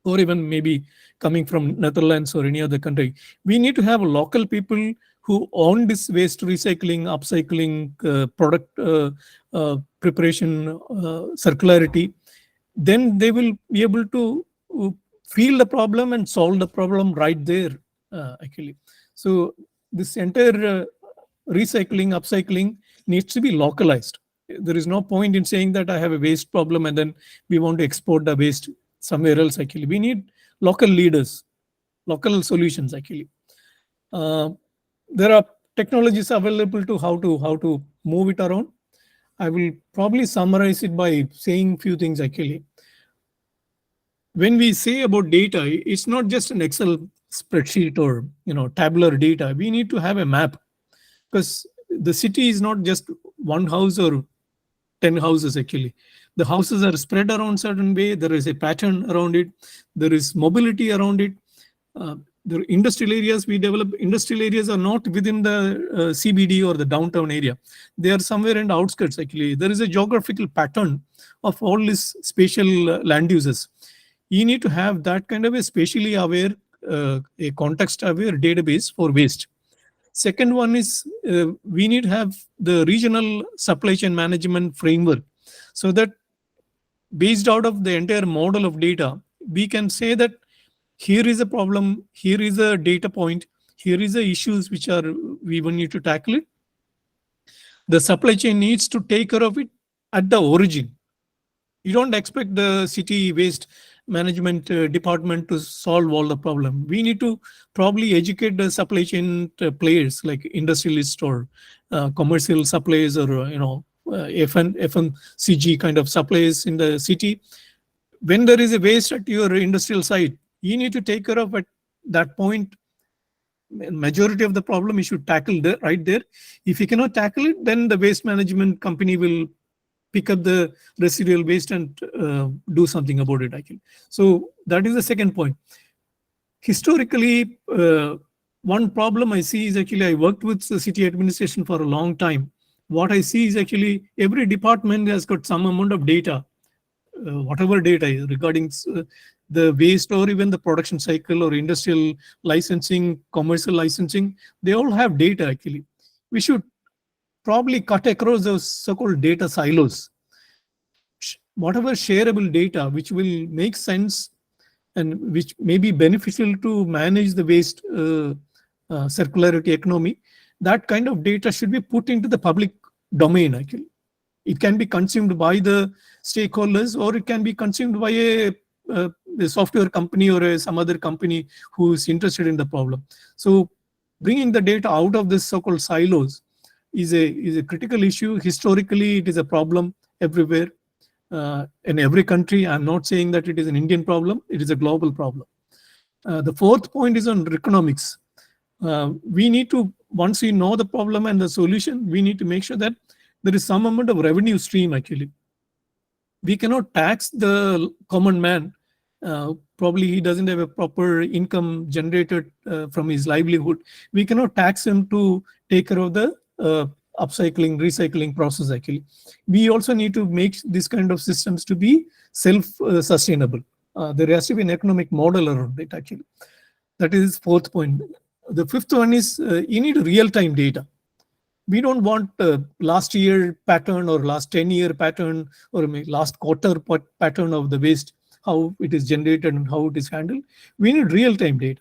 or even maybe coming from Netherlands or any other country. We need to have local people who own this waste recycling, upcycling, product preparation, circularity. Then they will be able to feel the problem and solve the problem right there actually. So this entire recycling, upcycling needs to be localized. There is no point in saying that I have a waste problem and then we want to export the waste somewhere else actually. We need local leaders, local solutions actually. There are technologies available to how to move it around. I will probably summarize it by saying few things actually. When we say about data, it's not just an Excel spreadsheet or tabular data. We need to have a map, because the city is not just one house or 10 houses actually. The houses are spread around certain way. There is a pattern around it. There is mobility around it. The industrial areas we develop, industrial areas are not within the CBD or the downtown area. They are somewhere in the outskirts actually. There is a geographical pattern of all these spatial land uses. You need to have that kind of a spatially aware, a context aware database for waste. Second one is we need to have the regional supply chain management framework, so that based out of the entire model of data, we can say that here is a problem, here is a data point, here is the issues which are we will need to tackle it. The supply chain needs to take care of it at the origin. You don't expect the city waste management department to solve all the problem. We need to probably educate the supply chain players like industrialists or commercial suppliers or FMCG kind of suppliers in the city. when there is a waste at your industrial site, you need to take care of at that point. Majority of the problem you should tackle there, right there. If you cannot tackle it, then the waste management company will pick up the residual waste and do something about it actually. So that is the second point. Historically, one problem I see is actually, I worked with the city administration for a long time. What I see is actually every department has got some amount of data, whatever data is regarding the waste or even the production cycle or industrial licensing, commercial licensing, they all have data actually. We should probably cut across those so-called data silos. Whatever shareable data which will make sense and which may be beneficial to manage the waste circularity economy, that kind of data should be put into the public domain actually. It can be consumed by the stakeholders, or it can be consumed by a software company or some other company who is interested in the problem. So bringing the data out of this so-called silos is a critical issue. Historically, it is a problem everywhere, in every country. I'm not saying that it is an Indian problem, it is a global problem. The fourth point is on economics. We need to, once we know the problem and the solution, we need to make sure that there is some amount of revenue stream actually. We cannot tax the common man. Probably he doesn't have a proper income generated from his livelihood. We cannot tax him to take care of the upcycling, recycling process actually. We also need to make this kind of systems to be self-sustainable. There has to be an economic model around it actually. That is fourth point. The fifth one is you need real-time data. We don't want last year pattern or last 10-year pattern or last quarter pattern of the waste, how it is generated and how it is handled. We need real-time data.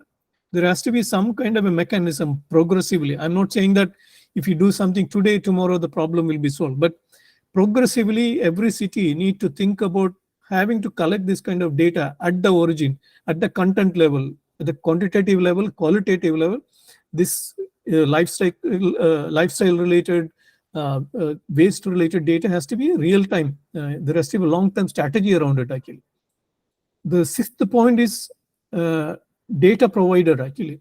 There has to be some kind of a mechanism progressively. I'm not saying that if you do something today, tomorrow the problem will be solved. But progressively, every city need to think about having to collect this kind of data at the origin, at the content level, at the quantitative level, qualitative level. This lifestyle related, waste related data has to be real time. There has to be a long-term strategy around it actually. The sixth point is data provider actually.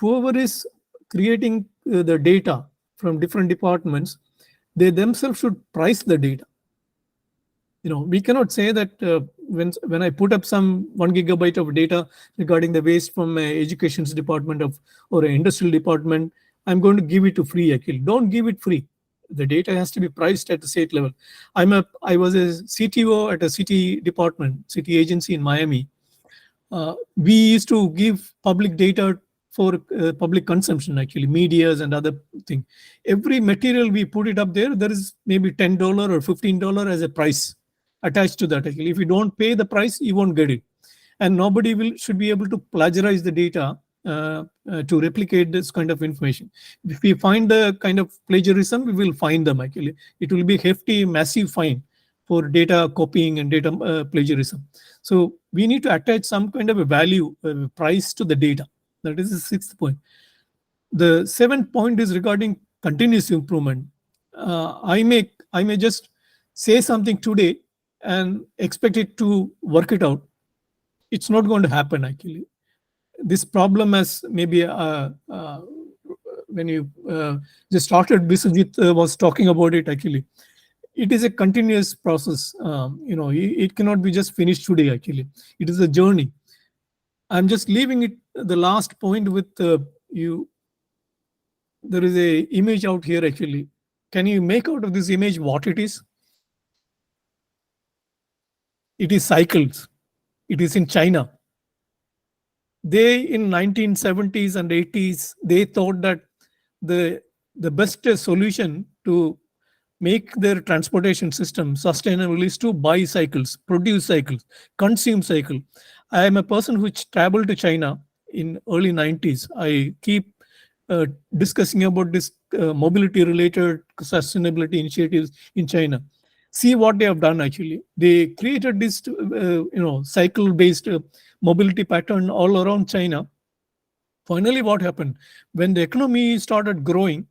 Whoever is creating the data from different departments, they themselves should price the data. We cannot say that when I put up some 1 gigabyte of data regarding the waste from education department or an industrial department, I'm going to give it to free actually. Don't give it free. The data has to be priced at the state level. I was a CTO at a city department, city agency in Miami. We used to give public data for public consumption actually, medias and other things. Every material we put it up there, there is maybe $10 or $15 as a price attached to that actually. If you don't pay the price, you won't get it. And nobody should be able to plagiarize the data to replicate this kind of information. If we find the kind of plagiarism, we will fine them actually. It will be hefty, massive fine for data copying and data plagiarism. So we need to attach some kind of a value, price to the data. That is the sixth point. The seventh point is regarding continuous improvement. I may just say something today and expect it to work it out. It's not going to happen actually. This problem has maybe when you just started, Biswajit was talking about it actually. It is a continuous process. It cannot be just finished today actually. It is a journey. I'm just leaving it the last point with you. There is a image out here actually. Can you make out of this image what it is? It is cycles. It is in China. They in 1970s and 80s, they thought that the best solution to make their transportation system sustainable is to buy cycles, produce cycles, consume cycle. I am a person which traveled to China in early 90s. I keep discussing about this mobility related sustainability initiatives in China. See what they have done actually. They created this cycle based mobility pattern all around China. Finally, what happened? When the economy started growing,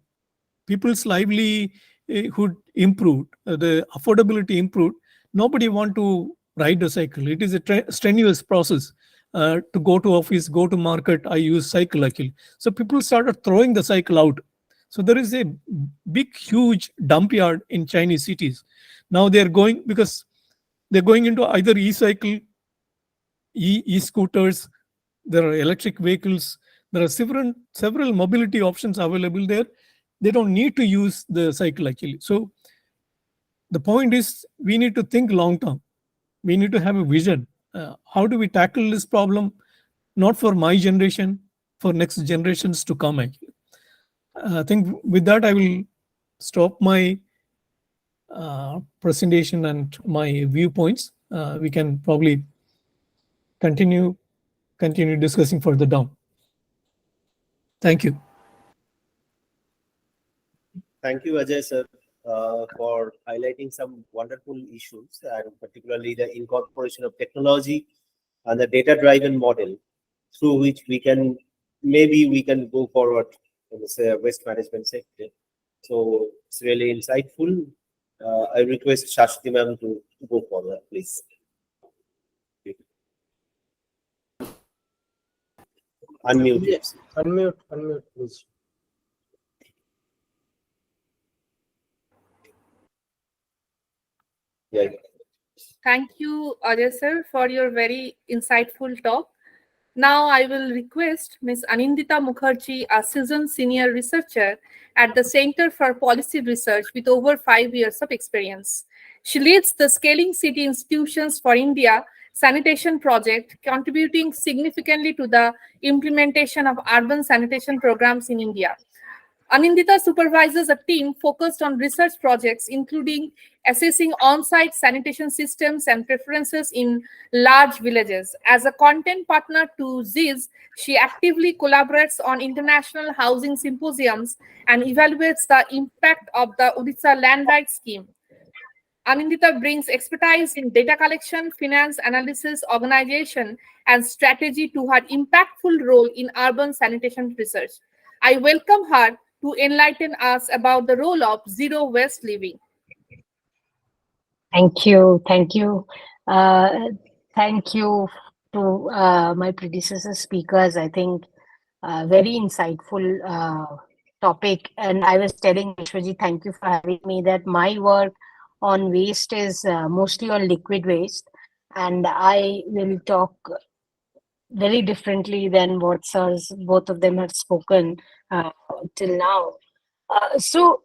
people's livelihood improved, the affordability improved. Nobody want to ride a cycle. It is a strenuous process. To go to office, go to market, I use cycle actually. So people started throwing the cycle out. So there is a big, huge dump yard in Chinese cities. Now they're going, because they're going into either e-cycle, e-scooters, there are electric vehicles, there are several mobility options available there. They don't need to use the cycle actually. So the point is, we need to think long term. We need to have a vision. How do we tackle this problem? Not for my generation, for next generations to come actually. I think with that I will stop my presentation and my viewpoints. We can probably continue discussing further down. Thank you. Thank you, Ajay sir, for highlighting some wonderful issues, and particularly the incorporation of technology and the data-driven model through which we can go forward in the waste management sector. So it's really insightful. I request Shashwati ma'am to go forward, please. Unmute. Yes. Unmute, please. Yeah. Thank you, Ajay sir, for your very insightful talk. Now I will request Ms. Anindita Mukherjee, a seasoned senior researcher at the Center for Policy Research with over 5 years of experience. She leads the Scaling City Institutions for India sanitation project, contributing significantly to the implementation of urban sanitation programs in India. Anindita supervises a team focused on research projects, including assessing on-site sanitation systems and preferences in large villages. As a content partner to ZIS, she actively collaborates on international housing symposiums and evaluates the impact of the Odisha Land Rights Scheme. Anindita brings expertise in data collection, finance analysis, organization, and strategy to her impactful role in urban sanitation research. I welcome her to enlighten us about the role of zero waste living. Thank you. Thank you. Thank you to my predecessor speakers. I think very insightful topic. And I was telling Vishwaji, thank you for having me, that my work on waste is mostly on liquid waste. And I will talk very differently than what sirs, both of them have spoken till now. So,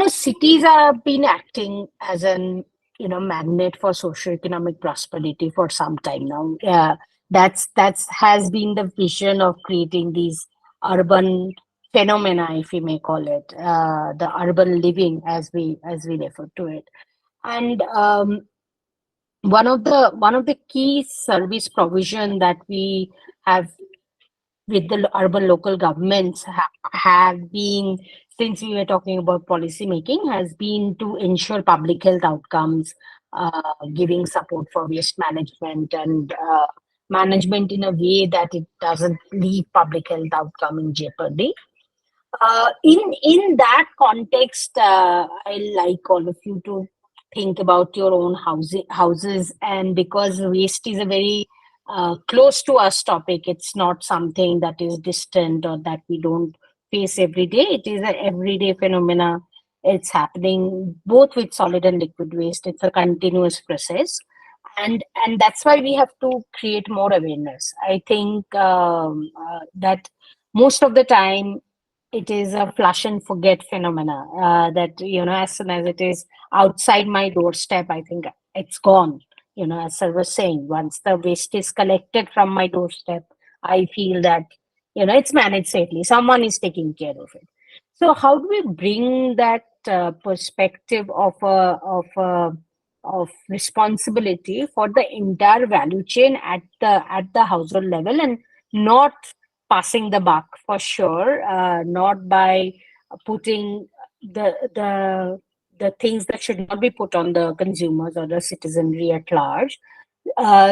cities have been acting as an, magnet for socioeconomic prosperity for some time now. That's has been the vision of creating these urban phenomena, if we may call it, the urban living as we refer to it. And one of the key service provision that we have with the urban local governments have been, since we were talking about policy making, has been to ensure public health outcomes, giving support for waste management and management in a way that it doesn't leave public health outcome in jeopardy. In that context, I like all of you to think about your own houses, and because waste is a very close to us topic, it's not something that is distant or that we don't face every day. It is an everyday phenomena. It's happening both with solid and liquid waste. It's a continuous process, and that's why we have to create more awareness. I think that most of the time it is a flush and forget phenomena, that as soon as it is outside my doorstep, I think it's gone. As I was saying, once the waste is collected from my doorstep, I feel that it's managed safely, someone is taking care of it. So how do we bring that perspective of responsibility for the entire value chain at the household level, and not passing the buck, for sure, not by putting the things that should not be put on the consumers or the citizenry at large.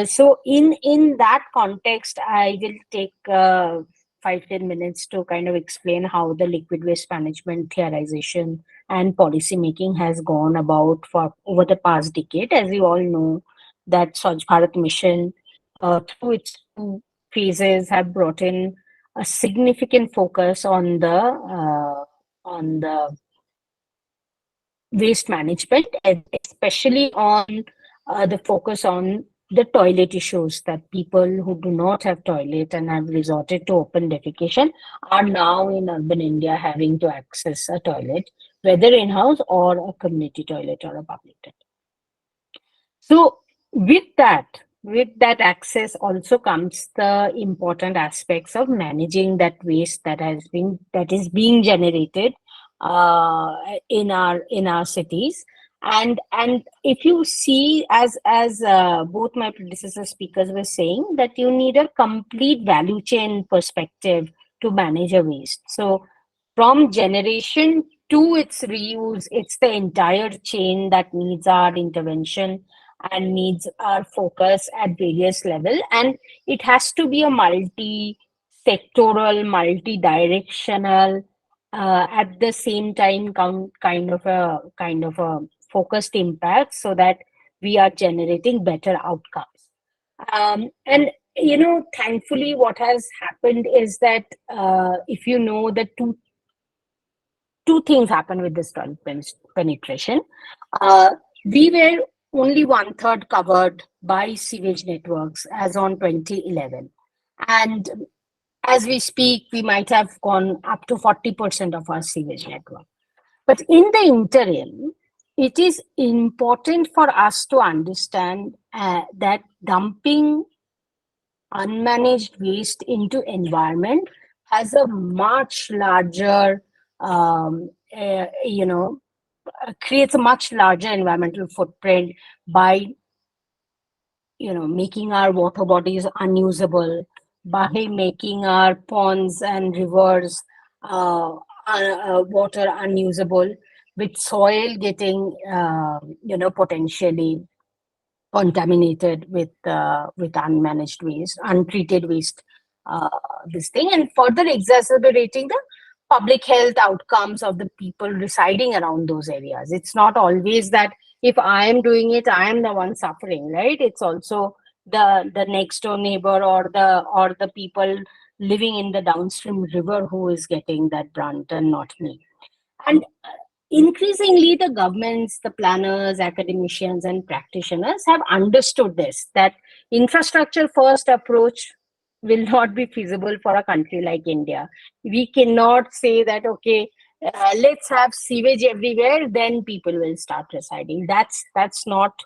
So in that context, I will take 5-10 minutes to kind of explain how the liquid waste management theorization and policy making has gone about for over the past decade. As you all know, that Swachh Bharat mission, through its two phases, have brought in a significant focus on the waste management, and especially on the focus on the toilet issues, that people who do not have toilet and have resorted to open defecation are now in urban India having to access a toilet, whether in-house or a community toilet or a public toilet. So with that access also comes the important aspects of managing that waste that is being generated in our cities. And if you see, as both my predecessor speakers were saying, that you need a complete value chain perspective to manage a waste. So from generation to its reuse, it's the entire chain that needs our intervention and needs our focus at various level, and it has to be a multi-sectoral, multi-directional, at the same time kind of a focused impact, so that we are generating better outcomes. And thankfully what has happened is that, if you know, the two things happen with this penetration. We were only 1/3 covered by sewage networks as on 2011. And as we speak, we might have gone up to 40% of our sewage network. But in the interim, it is important for us to understand that dumping unmanaged waste into environment has a much larger, creates a much larger environmental footprint by making our water bodies unusable, by making our ponds and rivers water unusable, with soil getting potentially contaminated with unmanaged waste, untreated waste, this thing, and further exacerbating the public health outcomes of the people residing around those areas. It's not always that if I am doing it, I am the one suffering, right? It's also the next door neighbor or the people living in the downstream river who is getting that brunt, and not me. And increasingly, the governments, the planners, academicians, and practitioners have understood this, that infrastructure first approach will not be feasible for a country like India. We cannot say that, okay, let's have sewage everywhere, then people will start residing. That's not,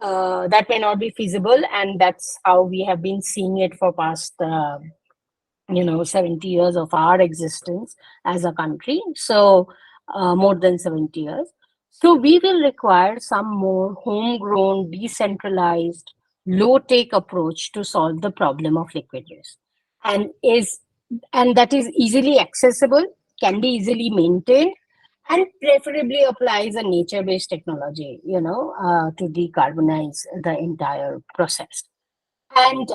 that may not be feasible, and that's how we have been seeing it for past 70 years of our existence as a country. So more than 70 years. So we will require some more homegrown, decentralized, low-tech approach to solve the problem of liquid waste, and that is easily accessible, can be easily maintained, and preferably applies a nature-based technology, to decarbonize the entire process. And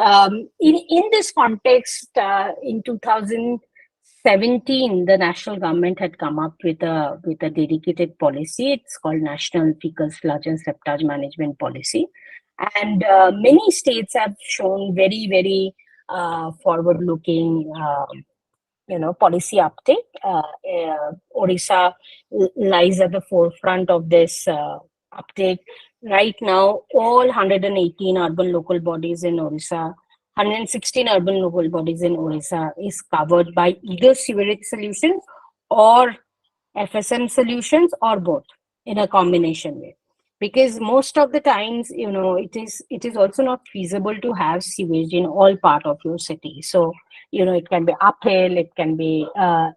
in this context, in 2017, the national government had come up with a dedicated policy. It's called National Fecal Sludge and Septage Management Policy. And many states have shown very, very forward-looking, policy uptake. Odisha lies at the forefront of this uptake. Right now, all 118 urban local bodies in Odisha, 116 urban local bodies in Odisha is covered by either sewerage solutions or FSM solutions, or both in a combination way. Because most of the times, it is also not feasible to have sewage in all part of your city. So, it can be uphill, it can be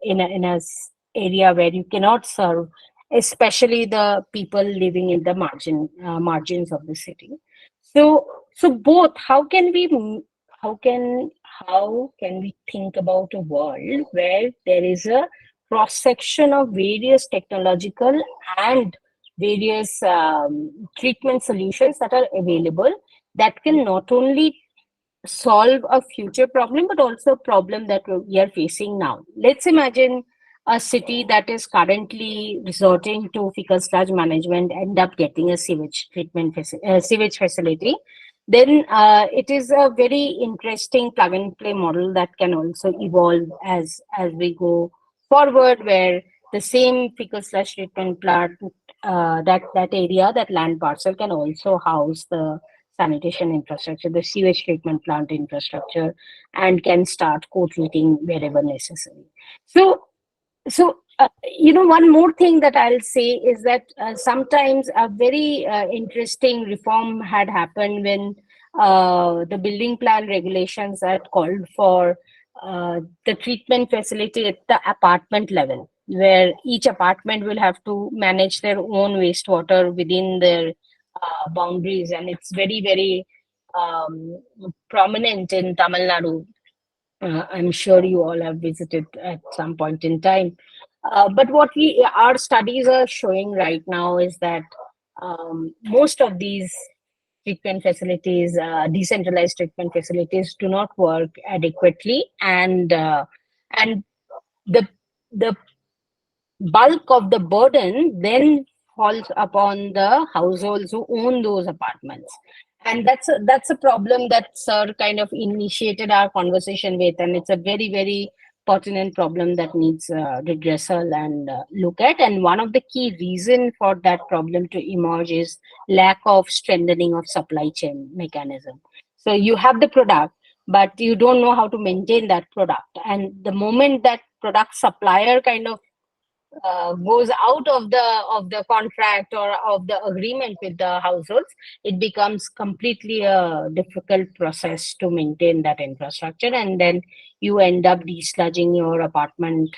in a area where you cannot serve, especially the people living in the margins of the city. So both, how can we think about a world where there is a cross section of various technological and various treatment solutions that are available, that can not only solve a future problem but also a problem that we are facing now. Let's imagine a city that is currently resorting to fecal sludge management end up getting a sewage facility, then it is a very interesting plug and play model that can also evolve as we go forward, where the same fecal sludge treatment plant, that area, that land parcel can also house the sanitation infrastructure, the sewage treatment plant infrastructure, and can start co-treating wherever necessary. So, one more thing that I'll say is that sometimes a very interesting reform had happened when the building plan regulations had called for the treatment facility at the apartment level, where each apartment will have to manage their own wastewater within their boundaries. And it's very, very prominent in Tamil Nadu. I'm sure you all have visited at some point in time. But what our studies are showing right now is that most of these treatment facilities, decentralized treatment facilities, do not work adequately, and the the bulk of the burden then falls upon the households who own those apartments. And that's a problem that sir kind of initiated our conversation with, and it's a very, very pertinent problem that needs redressal and look at. And one of the key reason for that problem to emerge is lack of strengthening of supply chain mechanism. So you have the product, but you don't know how to maintain that product, and the moment that product supplier kind of goes out of the contract or of the agreement with the households, it becomes completely a difficult process to maintain that infrastructure, and then you end up desludging your apartment,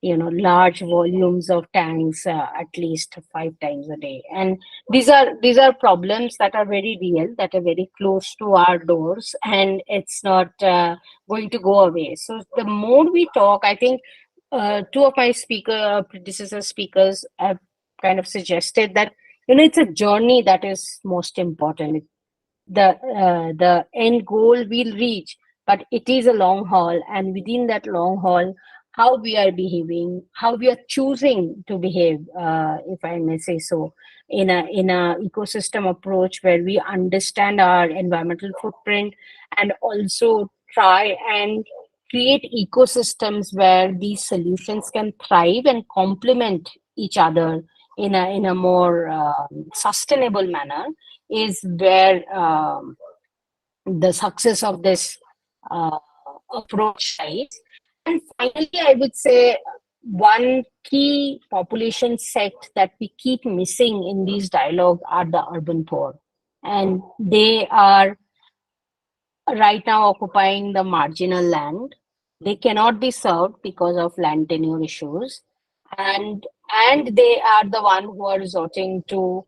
large volumes of tanks, at least 5 times a day. And these are problems that are very real, that are very close to our doors, and it's not going to go away. So the more we talk, I think two of my predecessor speakers have kind of suggested that it's a journey that is most important. The end goal we'll reach, but it is a long haul, and within that long haul, how we are behaving, how we are choosing to behave, if I may say so, in a ecosystem approach where we understand our environmental footprint and also try and create ecosystems where these solutions can thrive and complement each other in a more sustainable manner, is where the success of this approach lies. And finally, I would say one key population set that we keep missing in these dialogues are the urban poor, and they are right now occupying the marginal land. They cannot be served because of land tenure issues, and they are the one who are resorting to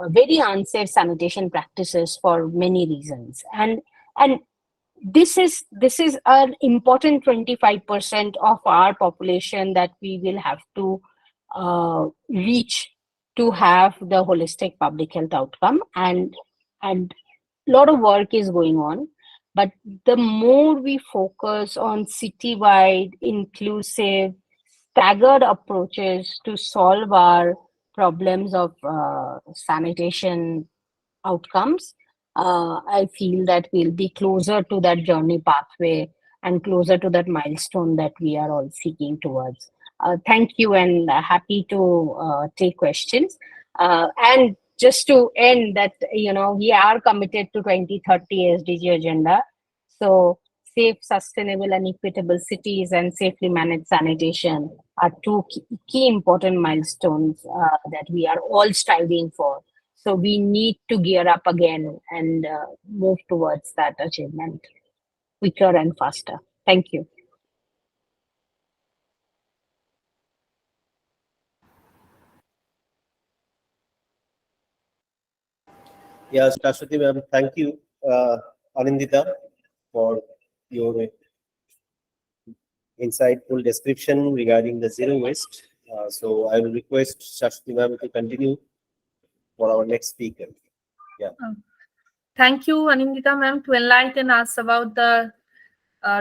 very unsafe sanitation practices for many reasons. And this is an important 25% of our population that we will have to reach to have the holistic public health outcome. And a lot of work is going on, but the more we focus on citywide, inclusive, staggered approaches to solve our problems of sanitation outcomes, I feel that we'll be closer to that journey pathway and closer to that milestone that we are all seeking towards. Thank you, and happy to take questions. And just to end that, we are committed to 2030 SDG agenda. So safe, sustainable, and equitable cities and safely managed sanitation are two key important milestones that we are all striving for. So we need to gear up again and move towards that achievement quicker and faster. Thank you. Yes, Shashwati ma'am, thank you, Anindita, for your insightful description regarding the zero waste. So I will request Shashwati ma'am to continue for our next speaker. Yeah. Thank you, Anindita ma'am, to enlighten us about the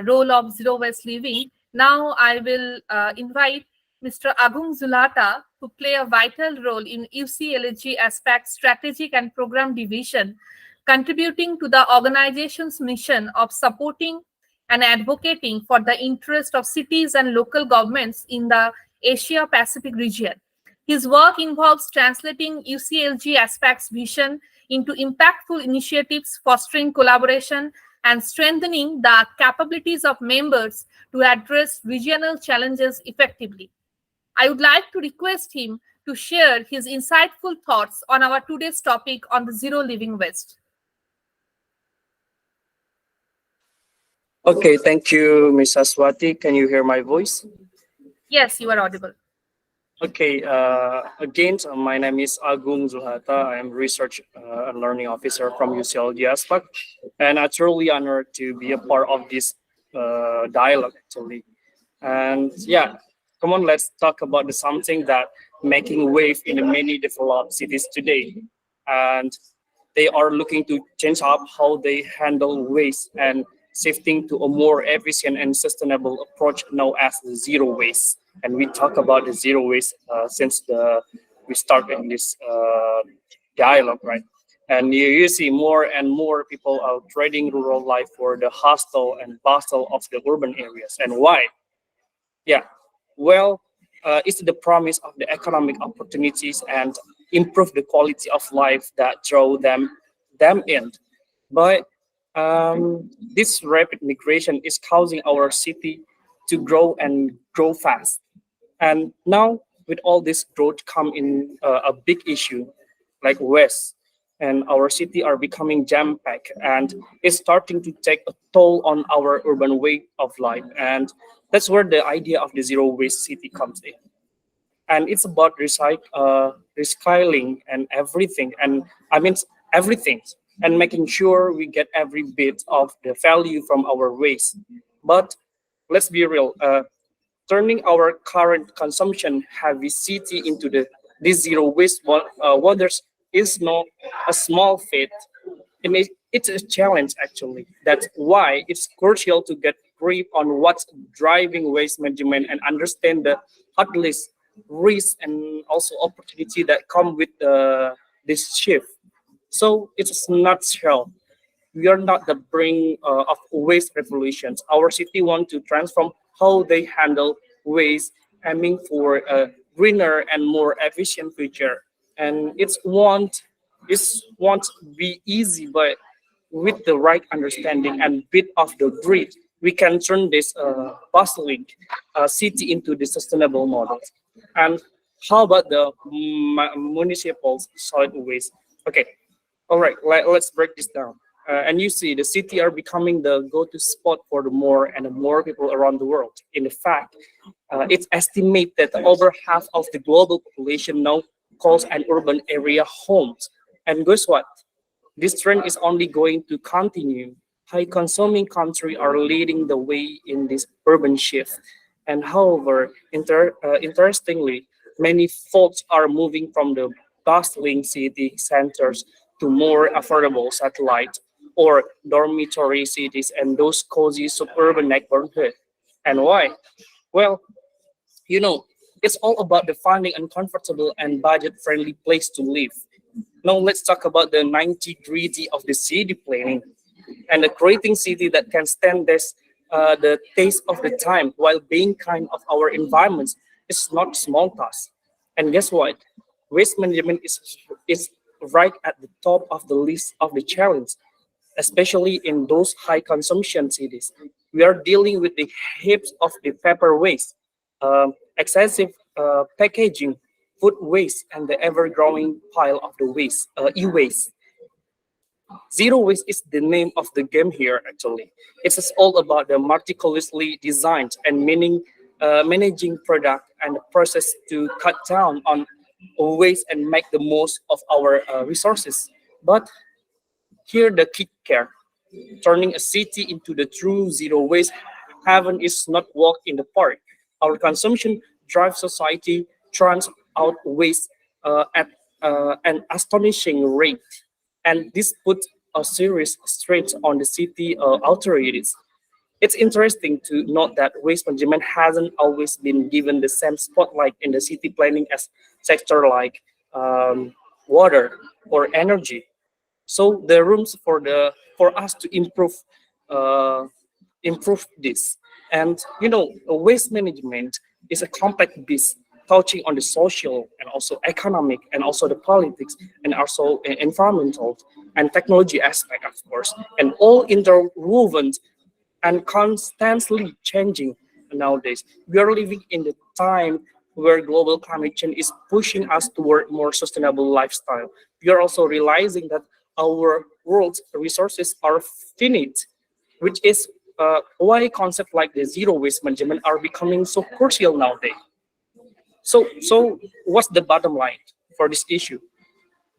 role of zero waste living. Now I will invite Mr. Agung Zulata, who play a vital role in UCLG Aspect's strategic and program division, contributing to the organization's mission of supporting and advocating for the interest of cities and local governments in the Asia Pacific region. His work involves translating UCLG Aspect's vision into impactful initiatives, fostering collaboration, and strengthening the capabilities of members to address regional challenges effectively. I would like to request him to share his insightful thoughts on our today's topic on the zero living waste. Okay, thank you, Ms. Aswati. Can you hear my voice? Yes, you are audible. Okay, again, so my name is Agung Zulhata. I am Research and Learning Officer from UCLG ASPAC, and I'm truly honored to be a part of this dialogue, actually. And yeah, come on, let's talk about something that making wave in the many developed cities today. And they are looking to change up how they handle waste and shifting to a more efficient and sustainable approach known as the zero waste. And we talk about the zero waste since we started this dialogue, right? And you see more and more people are trading rural life for the hustle and bustle of the urban areas. And why? Yeah, well, it's the promise of the economic opportunities and improve the quality of life that draw them in. But this rapid migration is causing our city to grow and grow fast. And now, with all this growth, come in a big issue like waste, and our city are becoming jam packed, and it's starting to take a toll on our urban way of life. And that's where the idea of the zero waste city comes in. And it's about recycling and everything, and I mean everything, and making sure we get every bit of the value from our waste. But let's be real. Turning our current consumption heavy city into this zero waste waters is not a small feat. It's a challenge, actually. That's why it's crucial to get grip on what's driving waste management and understand the hurdles, risks, and also opportunity that come with this shift. So it's a nutshell. We are not the brink of waste revolutions. Our city want to transform how they handle waste, aiming for a greener and more efficient future. And it won't be easy, but with the right understanding and bit of the grit, we can turn this bustling city into the sustainable model. And how about the municipal solid waste? Okay, all right, let's break this down. And you see, the city are becoming the go-to spot for the more and more people around the world. In fact, it's estimated that over half of the global population now calls an urban area homes. And guess what? This trend is only going to continue. High-consuming countries are leading the way in this urban shift. And however, interestingly, many folks are moving from the bustling city centers to more affordable satellite or dormitory cities and those cozy suburban neighborhoods. And why? Well, you know, it's all about the finding a comfortable and budget-friendly place to live. Now let's talk about the 90-gritty of the city planning and a creating city that can stand this the taste of the time while being kind of our environments is not small task. And guess what? Waste management is right at the top of the list of the challenge, especially in those high consumption cities. We are dealing with the heaps of the paper waste, excessive packaging, food waste, and the ever-growing pile of the waste, e-waste. Zero waste is the name of the game here, actually. It's all about the meticulously designed and managing product and the process to cut down on waste and make the most of our resources. But here the kicker, turning a city into the true zero waste heaven is not walk in the park. Our consumption drives society, turns out waste at an astonishing rate. And this puts a serious strain on the city authorities. It's interesting to note that waste management hasn't always been given the same spotlight in the city planning as sector like water or energy. So the rooms for us to uh, improve this. And waste management is a complex beast touching on the social and also economic and also the politics and also environmental and technology aspect, of course, and all interwoven and constantly changing nowadays. We are living in the time where global climate change is pushing us toward more sustainable lifestyle. We are also realizing that our world's resources are finite, which is why concepts like the zero waste management are becoming so crucial nowadays. So what's the bottom line for this issue?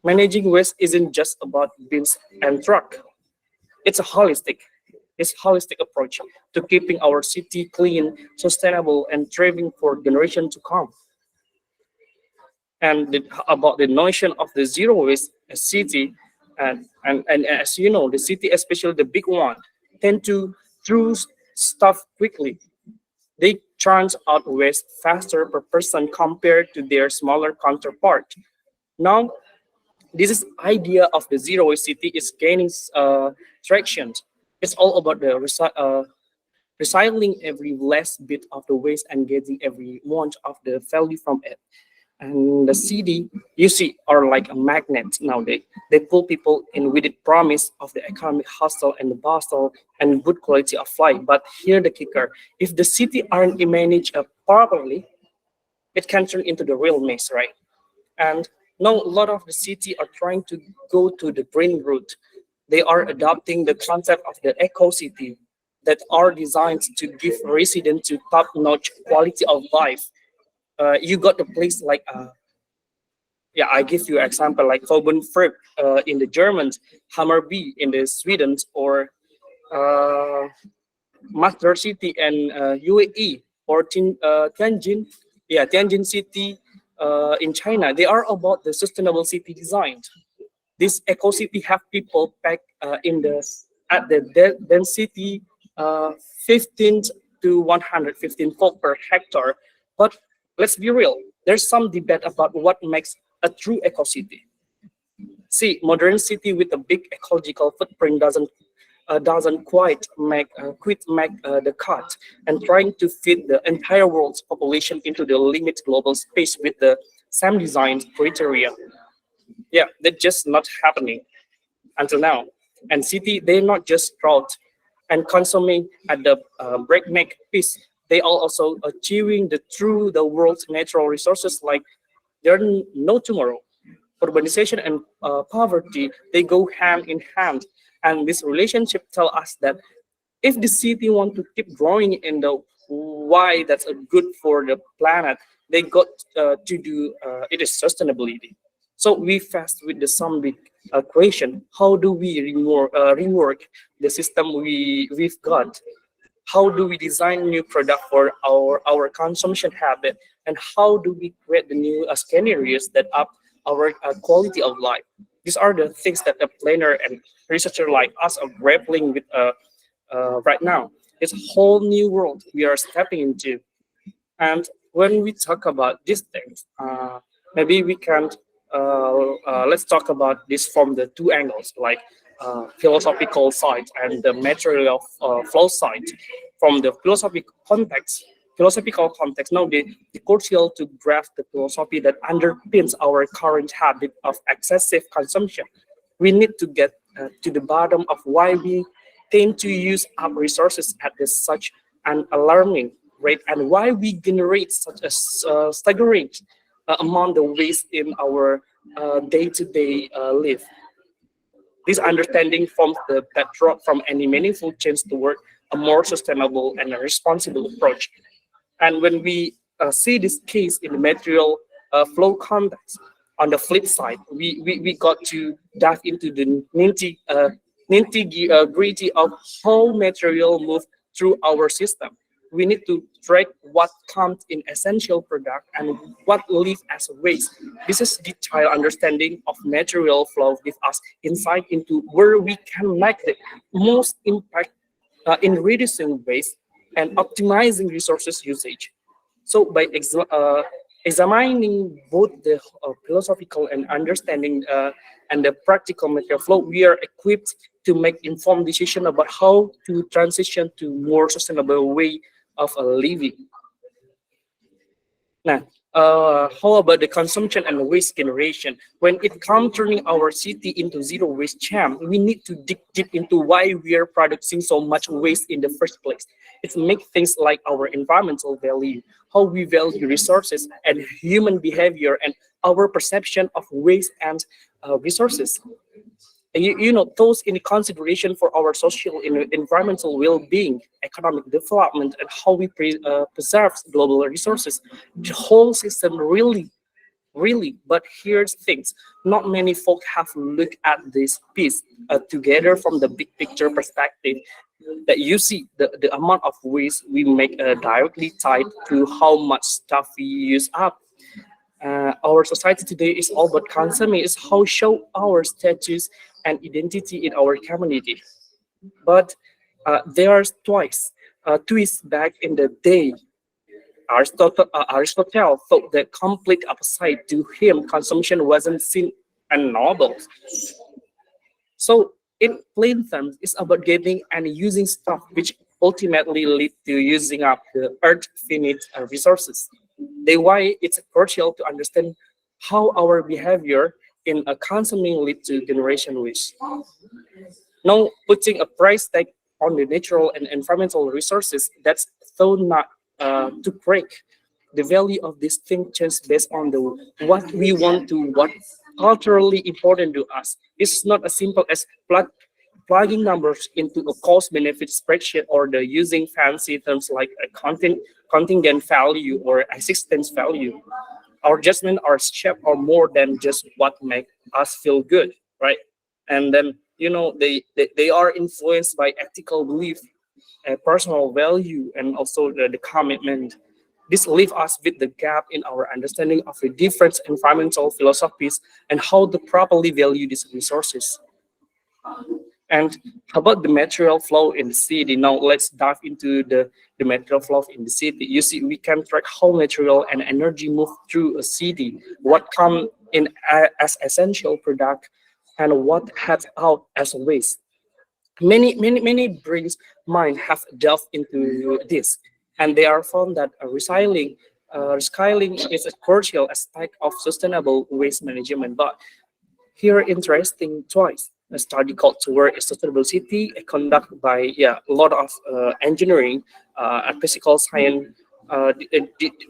Managing waste isn't just about bins and truck. It's a holistic approach to keeping our city clean, sustainable, and thriving for generations to come. And about the notion of the zero waste city, and as you know, the city, especially the big one, tend to throw stuff quickly. They churn out waste faster per person compared to their smaller counterpart. Now, this is idea of the zero waste city is gaining traction. It's all about the recycling every last bit of the waste and getting every ounce of the value from it. And the city, you see, are like a magnet nowadays. They pull people in with the promise of the economic hustle and the bustle and good quality of life. But here the kicker: if the city aren't managed properly, it can turn into the real mess, right? And now a lot of the city are trying to go to the green route. They are adopting the concept of the eco city that are designed to give residents to top-notch quality of life. You got the place like yeah, I give you example like Vobenfrug in the Germans, Hammarby in the Sweden, or uh, Master City and UAE or Tianjin, yeah, Tianjin City in China. They are about the sustainable city design. This eco city have people packed in the at the density 15 to 115 volt per hectare. But let's be real, there's some debate about what makes a true eco city. See, modern city with a big ecological footprint doesn't quite make the cut, and trying to fit the entire world's population into the limit global space with the same design criteria. Yeah, that's just not happening until now. And city, they're not just crowd and consuming at the breakneck pace. They are also achieving the world's natural resources like there's no tomorrow. Urbanization and poverty, they go hand in hand. And this relationship tell us that if the city want to keep growing in the why that's a good for the planet, they got to do it is sustainability. So we fast with the some big question: how do we rework the system we've got? How do we design new product for our consumption habit, and how do we create the new scenarios that up our quality of life? These are the things that a planner and researcher like us are grappling with right now. It's a whole new world we are stepping into. And when we talk about these things, maybe we can let's talk about this from the two angles, like philosophical side and the material flow side. From the philosophical context, now the crucial to grasp the philosophy that underpins our current habit of excessive consumption. We need to get to the bottom of why we tend to use up resources at such an alarming rate, and why we generate such a staggering amount of waste in our day-to-day life. This understanding forms the bedrock from any meaningful change toward a more sustainable and a responsible approach. And when we see this case in the material flow context, on the flip side, we got to dive into the nitty gritty of how material move through our system. We need to track what comes in essential product and what leaves as waste. This is detailed understanding of material flow give us insight into where we can make the most impact in reducing waste and optimizing resources usage. So by examining both the philosophical and understanding and the practical material flow, we are equipped to make informed decision about how to transition to more sustainable way of living. Now, how about the consumption and waste generation? When it comes turning our city into zero waste champ, we need to dig deep into why we are producing so much waste in the first place. It makes things like our environmental value, how we value resources and human behavior, and our perception of waste and resources. And you know, those in consideration for our social and environmental well-being, economic development, and how we preserve global resources. The whole system really. But here's things: not many folk have looked at this piece together from the big picture perspective. That you see the amount of waste we make directly tied to how much stuff we use up. Our society today is all about consuming, is how show our status and identity in our community. But there are twists back in the day. Aristotle thought the complete opposite. To him, consumption wasn't seen and noble. So, in plain terms, it's about getting and using stuff, which ultimately lead to using up the Earth's finite resources. They why it's crucial to understand how our behavior in a consuming lead to generation waste. Now, putting a price tag on the natural and environmental resources, that's thought not to break. The value of this thing changes based on the what we want to what culturally important to us. It's not as simple as plugging numbers into a cost benefit spreadsheet or the using fancy terms like a contingent value or existence value. Our judgment are shaped or more than just what make us feel good, right? And then you know they are influenced by ethical belief, personal value, and also the commitment. This leaves us with the gap in our understanding of the different environmental philosophies and how to properly value these resources. And how about the material flow in the city? Now let's dive into the material flow in the city. You see, we can track how material and energy move through a city, what come in as essential product, and what heads out as waste. Many brains mind have delved into this, and they are found that recycling is a crucial aspect of sustainable waste management. But here, interesting choice. A study called Toward a Sustainable City, conducted by a lot of engineering and physical science.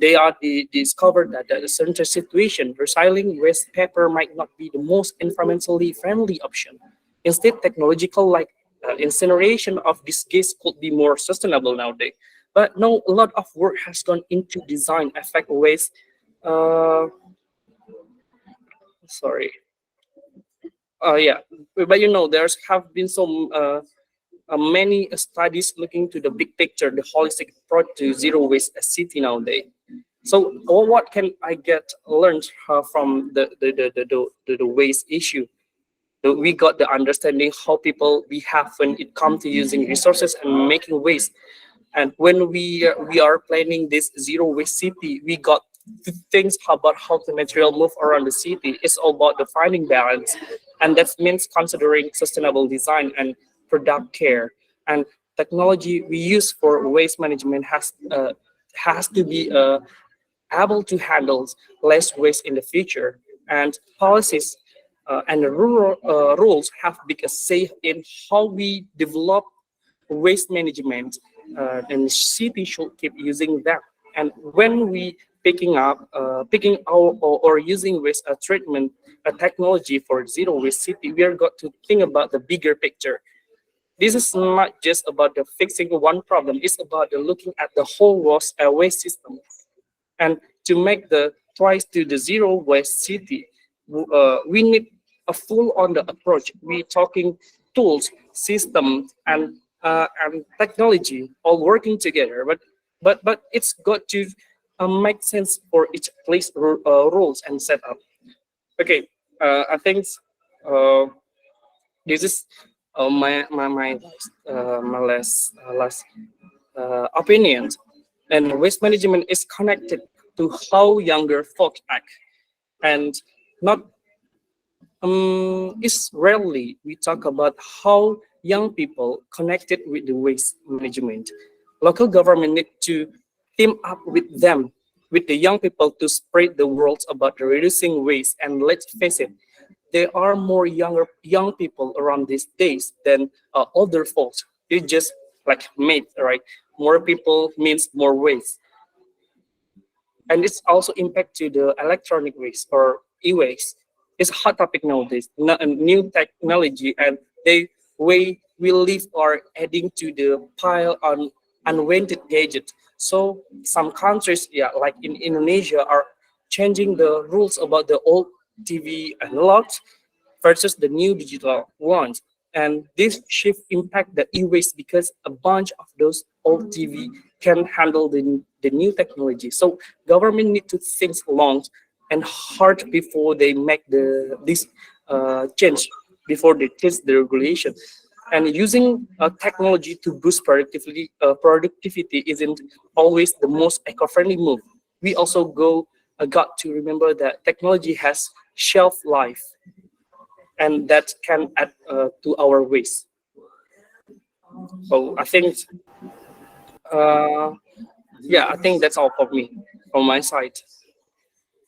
They discovered that in a certain situation, recycling waste paper might not be the most environmentally friendly option. Instead, technological like incineration of this gas could be more sustainable nowadays. But no, a lot of work has gone into design effect waste. Uh, sorry. Yeah, but you know, there's have been some many studies looking to the big picture, the holistic approach to zero waste city nowadays. So, what can I get learned from the waste issue? We got the understanding how people behave when it comes to using resources and making waste. And when we are planning this zero waste city, we got to things about how the material move around the city. It's all about the finding balance, and that means considering sustainable design and product care. And technology we use for waste management has to be able to handle less waste in the future. And policies and the rules have big a say in how we develop waste management, and the city should keep using that. And when we picking out or using waste treatment technology for zero waste city, we are got to think about the bigger picture. This is not just about the fixing one problem; it's about the looking at the whole waste system. And to make the twice to the zero waste city, we need a full on the approach. We're talking tools, system, and technology all working together. But it's got to make sense for each place rules and setup. Okay, I think uh, this is my last opinion. And waste management is connected to how younger folk act, and not it's rarely we talk about how young people connected with the waste management. Local government need to team up with them, with the young people, to spread the word about the reducing waste. And let's face it, there are more young people around these days than older folks. It's just like made, right? More people means more waste, and it's also impact to the electronic waste or e-waste. It's a hot topic nowadays. New technology and the way we live are adding to the pile on unwanted gadgets. So some countries, yeah, like in Indonesia, are changing the rules about the old TV analogs versus the new digital ones. And this shift impact the e-waste because a bunch of those old TV can handle the new technology. So government need to think long and hard before they make this change, before they change the regulation. And using technology to boost productivity isn't always the most eco-friendly move. We also got to remember that technology has shelf life, and that can add to our waste. So I think, yeah, I think that's all for me, from my side.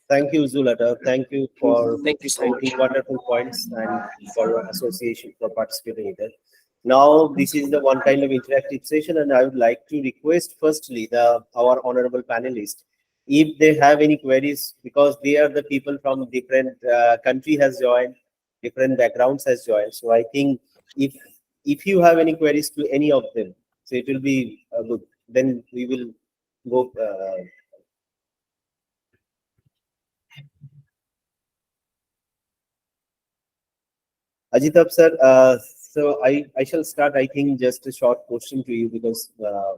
Thank you, Zulata. Thank you for Thank you so much. making wonderful points and for your association for participating in it. Now, this is the one kind of interactive session, and I would like to request firstly our honorable panelists, if they have any queries, because they are the people from different country has joined, different backgrounds has joined. So I think if you have any queries to any of them, so it will be good. Then we will go. Ajitab sir, so I shall start. I think just a short question to you, because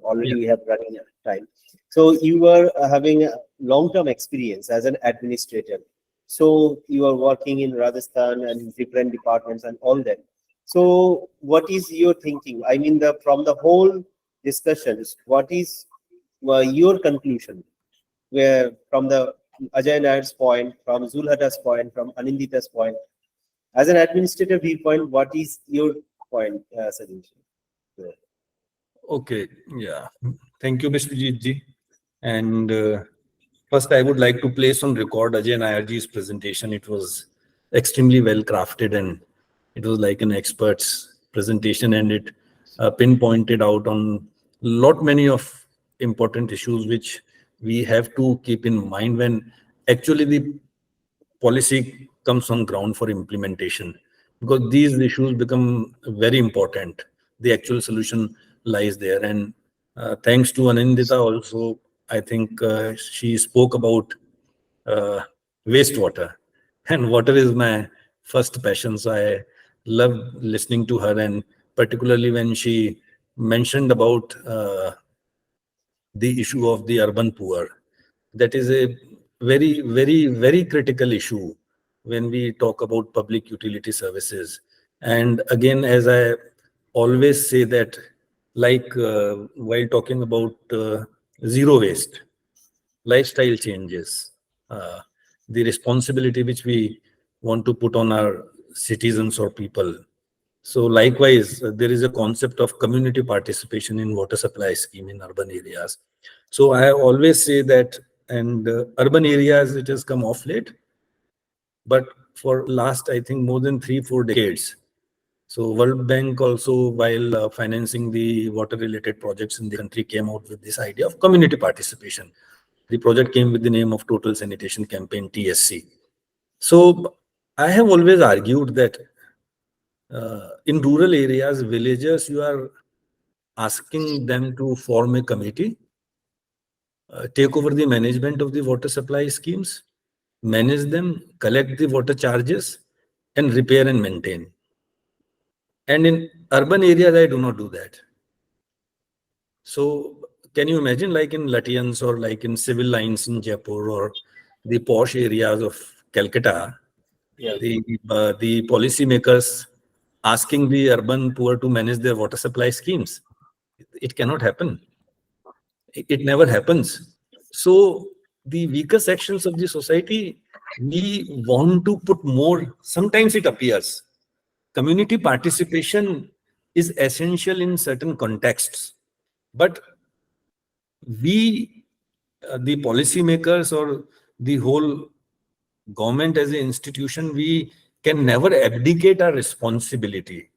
already we have running out of time. So you were having a long-term experience as an administrator. So you are working in Rajasthan and different departments and all that. So what is your thinking? I mean, from the whole discussions, what is your conclusion? Where from the Ajay Nair's point, from Zulhata's point, from Anindita's point, as an administrative viewpoint, what is your point, suggestion? Okay, yeah. Thank you, Mr. Ji. And first, I would like to place on record Ajay Nairji's presentation. It was extremely well crafted, and it was like an expert's presentation, and it pinpointed out on many of important issues which we have to keep in mind when actually the policy comes on ground for implementation, because these issues become very important. The actual solution lies there. And thanks to Anindita also, I think she spoke about uh, wastewater. And water is my first passion. So I love listening to her, and particularly when she mentioned about the issue of the urban poor. That is a very, very, very critical issue when we talk about public utility services. And again, as I always say that, like while talking about zero waste, lifestyle changes, the responsibility which we want to put on our citizens or people. So likewise, there is a concept of community participation in water supply scheme in urban areas. So I always say that, and urban areas, it has come off late, but for last, I think more than 3-4 decades. So World Bank also, while financing the water related projects in the country, came out with this idea of community participation. The project came with the name of Total Sanitation Campaign, TSC. So I have always argued that in rural areas, villagers, you are asking them to form a committee, take over the management of the water supply schemes, manage them, collect the water charges, and repair and maintain. And in urban areas, I do not do that. So can you imagine, like in Lutyens or like in civil lines in Jaipur or the posh areas of Calcutta, the policymakers asking the urban poor to manage their water supply schemes. It cannot happen. It never happens. So the weaker sections of the society, we want to put more. Sometimes it appears community participation is essential in certain contexts, but we, the policymakers or the whole government as an institution, we can never abdicate our responsibility.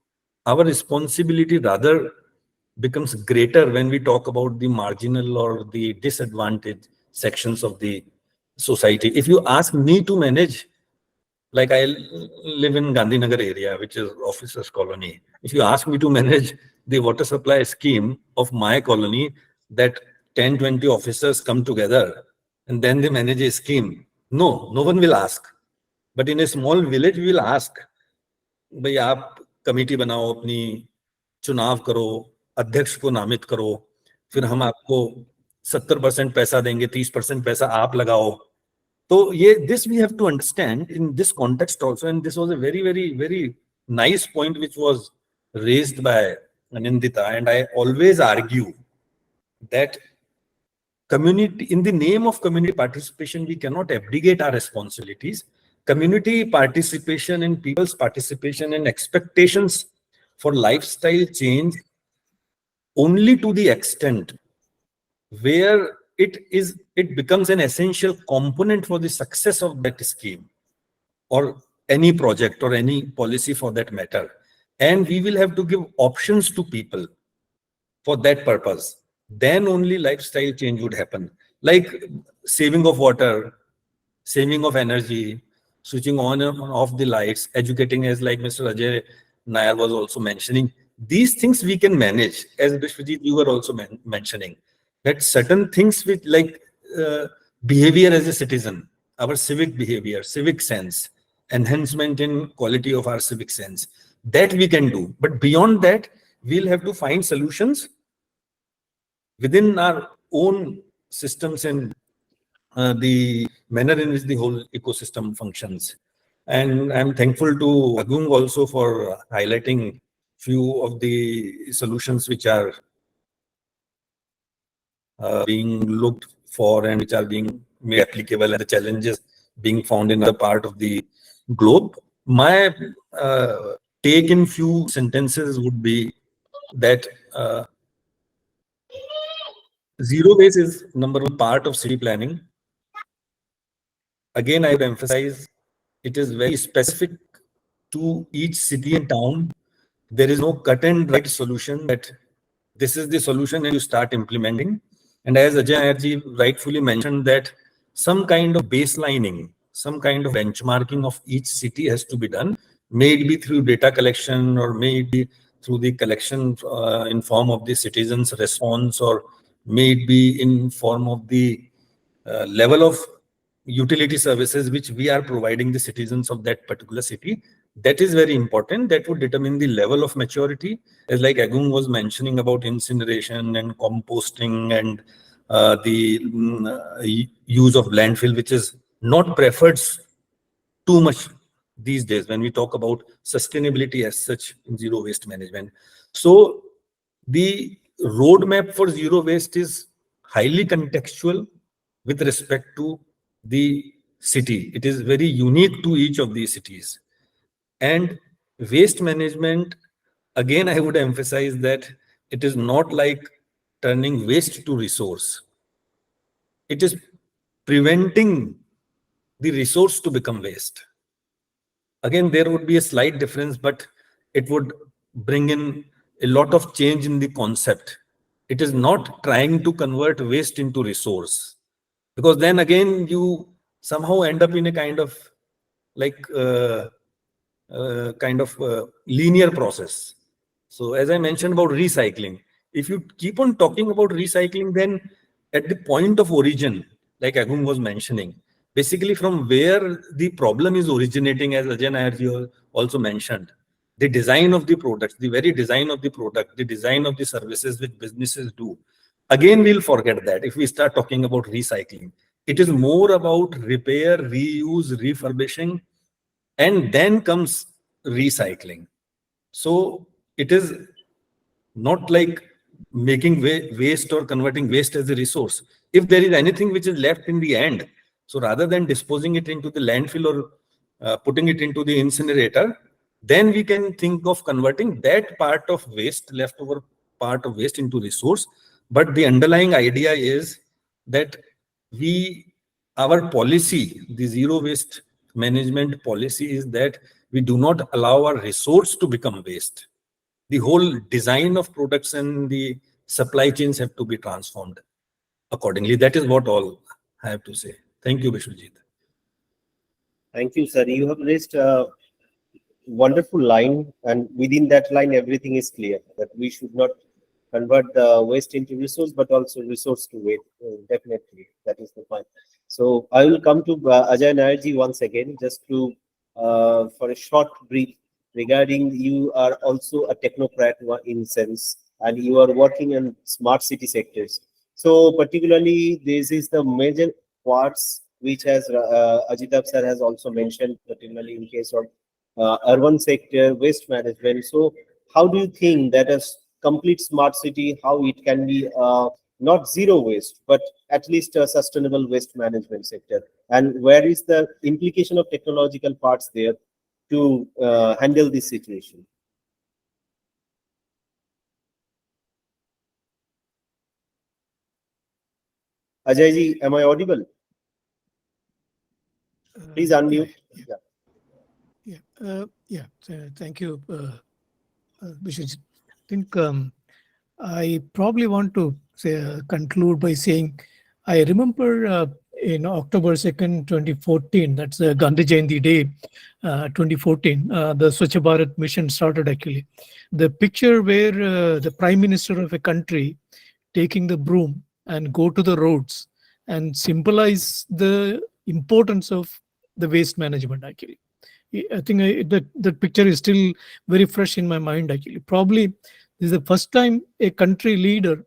Our responsibility rather becomes greater when we talk about the marginal or the disadvantaged sections of the society. If you ask me to manage, like I live in Gandhinagar area, which is officers' colony. If you ask me to manage the water supply scheme of my colony, that 10, 20 officers come together and then they manage a scheme. No, no one will ask. But in a small village, we will ask, भाई आप committee बनाओ, अपनी चुनाव करो, अध्यक्ष को नामित करो, फिर हम आपको 70% पैसा देंगे, 30% पैसा आप लगाओ. So this we have to understand in this context also, and this was a very, very, very nice point which was raised by Anindita, and I always argue that community, in the name of community participation, we cannot abdicate our responsibilities. Community participation and people's participation and expectations for lifestyle change only to the extent where it becomes an essential component for the success of that scheme or any project or any policy for that matter. And we will have to give options to people for that purpose. Then only lifestyle change would happen. Like saving of water, saving of energy, switching on and off the lights, educating, as like Mr. Ajay Nair was also mentioning. These things we can manage, as Vishwajit, you were also mentioning. That certain things with like behavior as a citizen, our civic behavior, civic sense, enhancement in quality of our civic sense, that we can do. But beyond that, we'll have to find solutions within our own systems and the manner in which the whole ecosystem functions. And I'm thankful to Agung also for highlighting few of the solutions which are being looked for and which are being made applicable, and the challenges being found in other part of the globe. My take in few sentences would be that zero waste is number one part of city planning. Again, I would emphasize it is very specific to each city and town. There is no cut and right solution that this is the solution and you start implementing. And as Ajay Nairji rightfully mentioned, that some kind of baselining, some kind of benchmarking of each city has to be done, may it be through data collection or may it be through the collection in form of the citizens' response, or may it be in form of the level of utility services which we are providing the citizens of that particular city. That is very important. That would determine the level of maturity. As like Agung was mentioning about incineration and composting and the use of landfill, which is not preferred too much these days when we talk about sustainability as such in zero waste management. So the roadmap for zero waste is highly contextual with respect to the city. It is very unique to each of these cities. And waste management, again, I would emphasize that it is not like turning waste to resource. It is preventing the resource to become waste. Again, there would be a slight difference, but it would bring in a lot of change in the concept. It is not trying to convert waste into resource, because then again, you somehow end up in a kind of like linear process. So as I mentioned about recycling, if you keep on talking about recycling, then at the point of origin, like Agung was mentioning, basically from where the problem is originating, as Ajay Nairji also mentioned, the design of the products, the very design of the product, the design of the services which businesses do. Again, we'll forget that if we start talking about recycling. It is more about repair, reuse, refurbishing, and then comes recycling. So it is not like making waste or converting waste as a resource. If there is anything which is left in the end, so rather than disposing it into the landfill or putting it into the incinerator, then we can think of converting that part of waste, leftover part of waste, into resource. But the underlying idea is that our policy, the zero waste management policy, is that we do not allow our resource to become waste. The whole design of products and the supply chains have to be transformed accordingly. That is what all I have to say. Thank you, Vishwajit. Thank you, sir. You have raised a wonderful line, and within that line, everything is clear that we should not convert the waste into resource, but also resource to waste. Definitely, that is the point. So I will come to Ajay Nairji once again, just to for a short brief regarding you are also a technocrat in sense, and you are working in smart city sectors. So particularly, this is the major parts which has Ajitab sir has also mentioned, particularly in case of urban sector waste management. So how do you think that a complete smart city, how it can be not zero waste, but at least a sustainable waste management sector? And where is the implication of technological parts there to handle this situation? Ajayji, am I audible? Please unmute. Thank you, Vishwajit. I think I probably want to conclude by saying I remember in October 2nd, 2014, that's Gandhi Jayanti Day, 2014, the Swachh Bharat mission started actually. The picture where the Prime Minister of a country taking the broom and go to the roads and symbolize the importance of the waste management actually. I think that picture is still very fresh in my mind actually. Probably this is the first time a country leader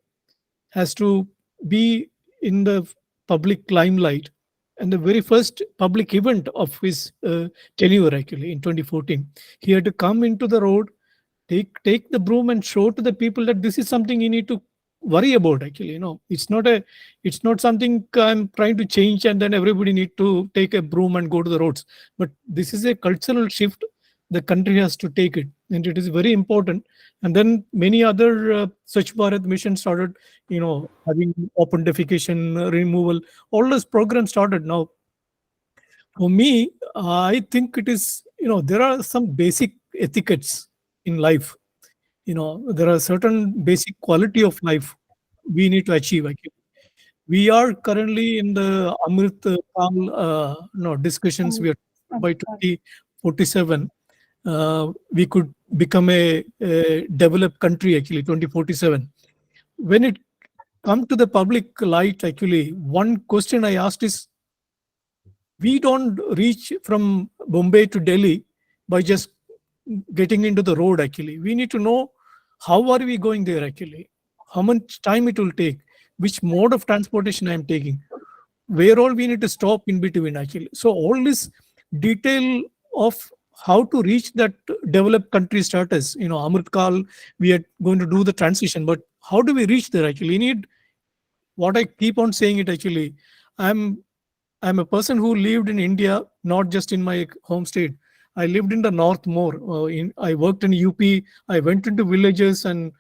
has to be in the public limelight, and the very first public event of his tenure actually in 2014. He had to come into the road, take the broom and show to the people that this is something you need to worry about actually. It's not something I'm trying to change and then everybody need to take a broom and go to the roads, but this is a cultural shift. The country has to take it, and it is very important. And then many other Swachh Bharat missions started, having open defecation removal. All those programs started. Now for me, I think it is, there are some basic etiquettes in life. There are certain basic quality of life we need to achieve actually. We are currently in the Amrit Kal discussions. We are by 2047 we could become a developed country actually, 2047. When it come to the public light actually, one question I asked is, we don't reach from Bombay to Delhi by just getting into the road actually. We need to know how are we going there actually, how much time it will take, which mode of transportation I am taking, where all we need to stop in between actually. So all this detail of how to reach that developed country status, Amrit Kal, we are going to do the transition, but how do we reach there actually? We need, what I keep on saying it actually, I'm a person who lived in India, not just in my home state. I lived in the north more. I worked in UP. I went into villages and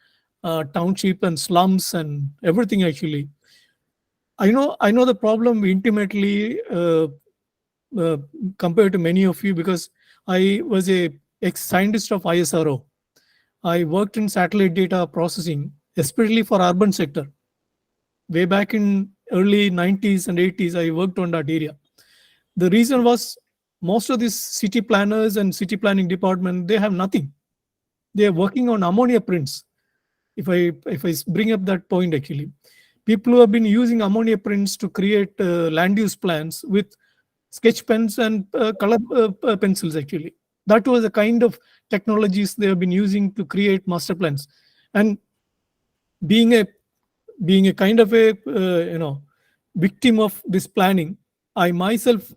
township and slums and everything actually. I know the problem intimately uh, compared to many of you, because I was a ex-scientist of ISRO. I worked in satellite data processing, especially for urban sector. Way back in early 90s and 80s, I worked on that area. The reason was most of these city planners and city planning department, they have nothing. They are working on ammonia prints. If I bring up that point actually, people who have been using ammonia prints to create land use plans with sketch pens and color pencils actually. That was the kind of technologies they have been using to create master plans. And being a kind of a victim of this planning, I myself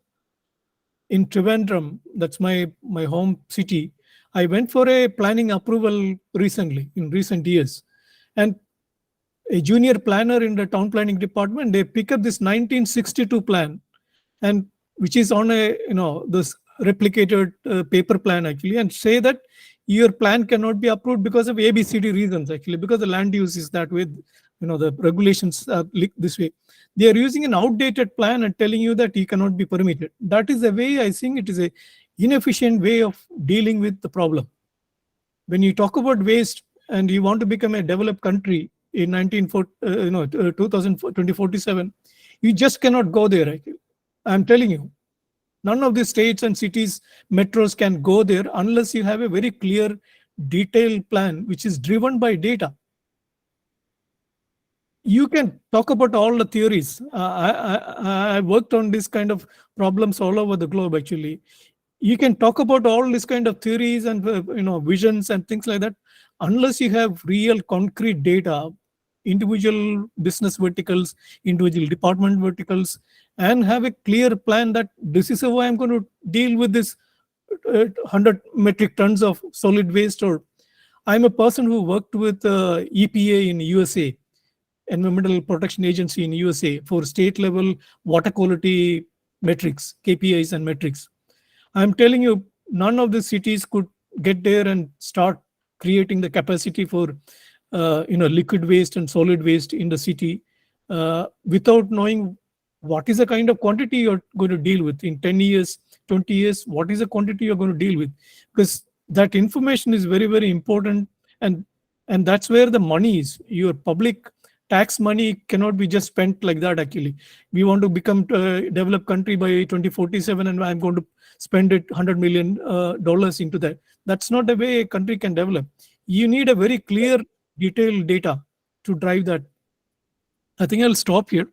in Trivandrum, that's my home city, I went for a planning approval recently, in recent years, and a junior planner in the town planning department, they pick up this 1962 plan, and which is on a, this replicated paper plan actually, and say that your plan cannot be approved because of ABCD reasons actually, because the land use is that way, the regulations are this way. They are using an outdated plan and telling you that you cannot be permitted. That is a way, I think it is a inefficient way of dealing with the problem. When you talk about waste and you want to become a developed country in 2047, you just cannot go there actually. I'm telling you, none of the states and cities, metros can go there unless you have a very clear, detailed plan which is driven by data. You can talk about all the theories. I worked on this kind of problems all over the globe actually. You can talk about all this kind of theories and visions and things like that. Unless you have real concrete data, individual business verticals, individual department verticals, and have a clear plan that this is how I'm going to deal with this 100 metric tons of solid waste. Or I'm a person who worked with EPA in USA, Environmental Protection Agency in USA, for state level water quality metrics, KPIs and metrics. I'm telling you, none of the cities could get there and start creating the capacity for liquid waste and solid waste in the city without knowing what is the kind of quantity you're going to deal with in 10 years, 20 years, what is the quantity you're going to deal with? Because that information is very, very important. And that's where the money is. Your public tax money cannot be just spent like that actually. We want to become a developed country by 2047 and I'm going to spend it $100 million into that. That's not the way a country can develop. You need a very clear, detailed data to drive that. I think I'll stop here.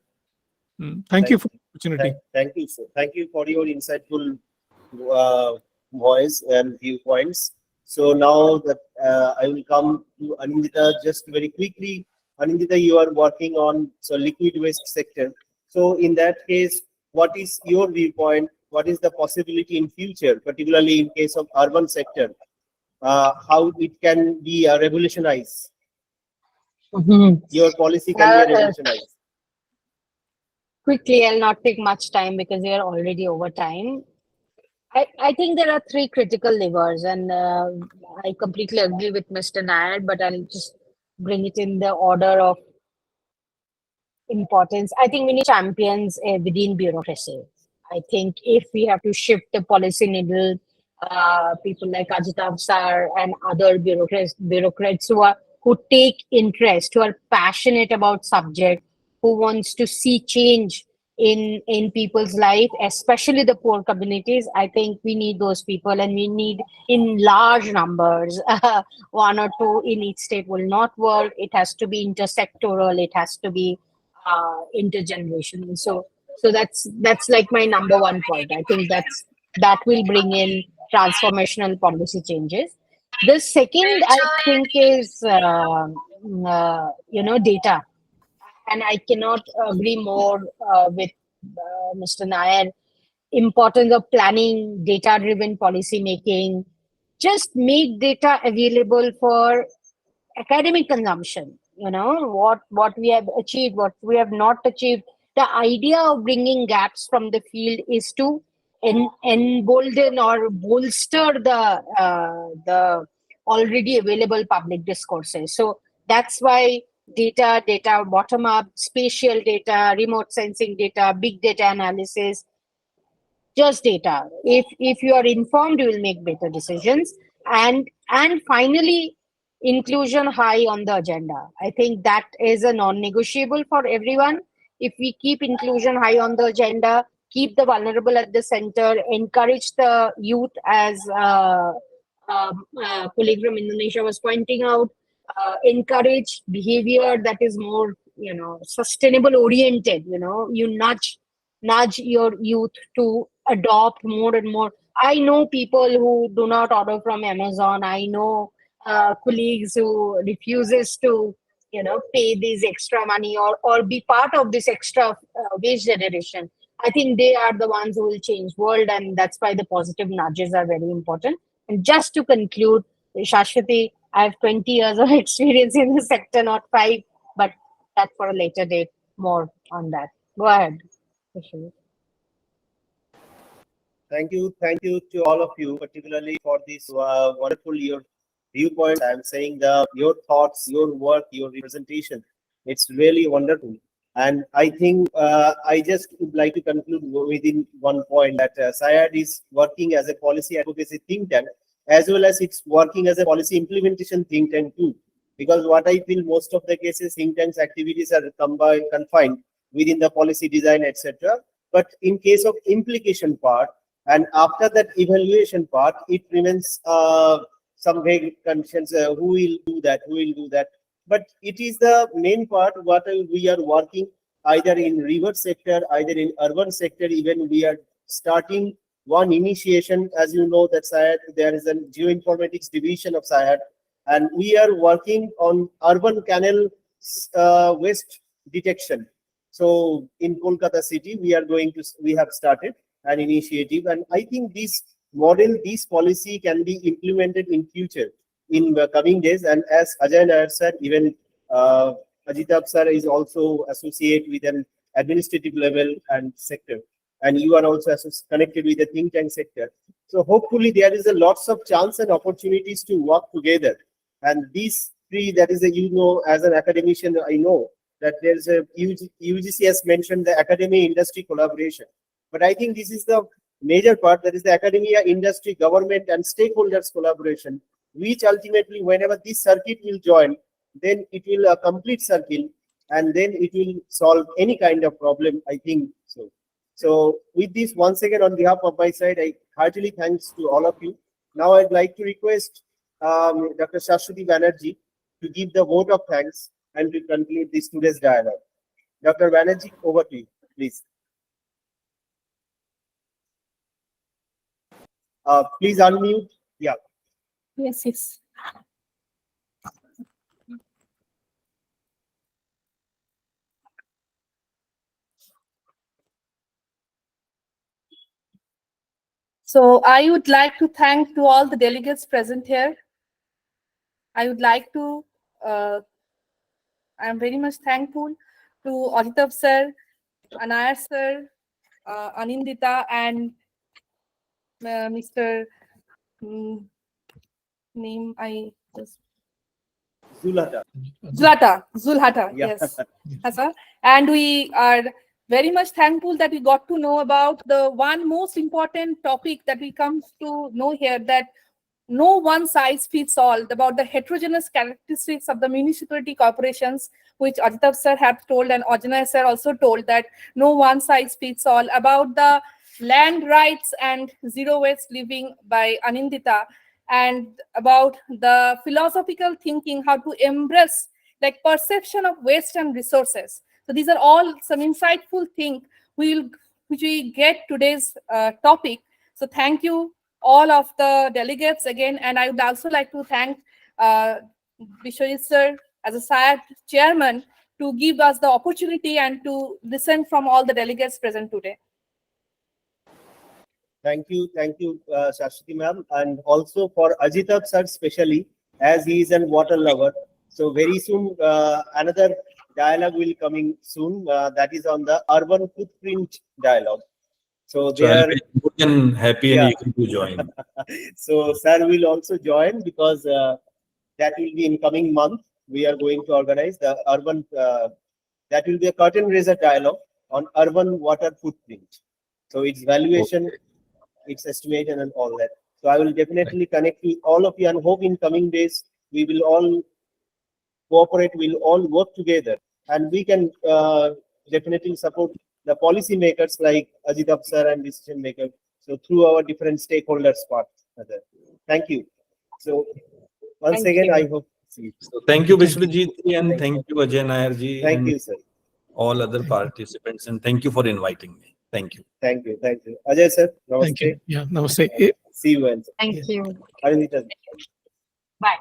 Thank you for the opportunity. Thank you, sir. Thank you for your insightful voice and viewpoints. So now that I will come to Anindita just very quickly. Anindita, you are working on liquid waste sector. So in that case, what is your viewpoint? What is the possibility in future, particularly in case of urban sector? How it can be revolutionized? Your policy can be revolutionized. Quickly, I'll not take much time because we are already over time. I think there are three critical levers, and I completely agree with Mr. Nair, but I'll just bring it in the order of importance. I think we need champions within bureaucracy. I think if we have to shift the policy needle, people like Ajitav Sir and other bureaucrats who take interest, who are passionate about subject, who wants to see change in people's life, especially the poor communities. I think we need those people, and we need in large numbers. One or two in each state will not work. It has to be intersectoral. It has to be intergenerational. So that's like my number one point. I think that will bring in transformational policy changes. The second, I think, is data. And I cannot agree more with Mr. Nair. Importance of planning, data-driven policy making. Just make data available for academic consumption. What we have achieved, what we have not achieved. The idea of bringing gaps from the field is to embolden or bolster the already available public discourses. So that's why data bottom up, spatial data, remote sensing data, big data analysis, just data. If you are informed, you will make better decisions. And finally, inclusion high on the agenda. I think that is a non-negotiable for everyone. If we keep inclusion high on the agenda, keep the vulnerable at the center, encourage the youth, as colleague from Indonesia was pointing out, encourage behavior that is more, sustainable oriented. You nudge your youth to adopt more and more. I know people who do not order from Amazon. I know colleagues who refuses to, pay this extra money or be part of this extra wage generation. I think they are the ones who will change world, and that's why the positive nudges are very important. And just to conclude, Shashwati, I have 20 years of experience in the sector, not 5, but that's for a later date. More on that. Go ahead, Vishnu. Thank you to all of you, particularly for this wonderful your viewpoint. I'm saying your thoughts, your work, your representation. It's really wonderful. And I think I just would like to conclude within one point that SAIARD is working as a policy advocacy think tank, as well as it's working as a policy implementation think tank too. Because what I feel most of the cases, think tanks activities are confined within the policy design, etc. But in case of implication part, and after that evaluation part, it remains some vague conditions, who will do that. But it is the main part what we are working either in river sector, either in urban sector. Even we are starting one initiation, as you know, that SAIARD, there is a geoinformatics division of SAIARD, and we are working on urban canal waste detection. So in Kolkata city, we have started an initiative, and I think this model, this policy can be implemented in future, in the coming days. And as Ajay Nair said, even Ajitab sir is also associated with an administrative level and sector, and you are also connected with the think tank sector. So hopefully there is a lots of chance and opportunities to work together. And these three, that is as an academician, I know that there is a UGC has mentioned the academia industry collaboration. But I think this is the major part, that is the academia, industry, government, and stakeholders collaboration, which ultimately, whenever this circuit will join, then it will a complete circle, and then it will solve any kind of problem, I think so. So with this, once again, on behalf of my side, I heartily thanks to all of you. Now I'd like to request Dr. Shashwati Banerjee to give the vote of thanks and to conclude this today's dialogue. Dr. Banerjee, over to you, please. Please unmute. Yeah. Yes. So I would like to thank to all the delegates present here. I would like to, I'm very much thankful to Ajitab sir, Anayar sir, Anindita, and Mr. Name I just Zulhata, Yeah. yes. And we are very much thankful that we got to know about the one most important topic that we come to know here, that no one size fits all, about the heterogeneous characteristics of the municipality corporations, which Ajitab sir have told, and Ajay sir also told that no one size fits all, about the land rights and zero waste living by Anindita, and about the philosophical thinking, how to embrace like perception of waste and resources. So these are all some insightful things which we get today's topic. So thank you all of the delegates again, and I would also like to thank Vishwajit sir as a SAIARD chairman to give us the opportunity and to listen from all the delegates present today. Thank you, Shashwati ma'am, and also for Ajitab sir especially, as he is a water lover. So very soon another dialogue will coming soon. That is on the urban footprint dialogue. So they I'll are be more than happy and eager to join. So sir will also join, because that will be in coming month. We are going to organize the urban. That will be a curtain raiser dialogue on urban water footprint. So its valuation. Okay. Its estimation and all that. So I will definitely connect with all of you, and hope in coming days we will all cooperate, we'll all work together, and we can definitely support the policy makers like Ajitab sir and decision makers. So through our different stakeholders part. Thank you. So once again, I hope to see you. So thank you, Vishwajit, and thank you, Ajay Nair ji. Thank you, sir. All other participants, and thank you for inviting me. Thank you. Thank you. Ajay sir, namaste. Thank you. Yeah, namaste. See you. Thank you. Anindita. Bye.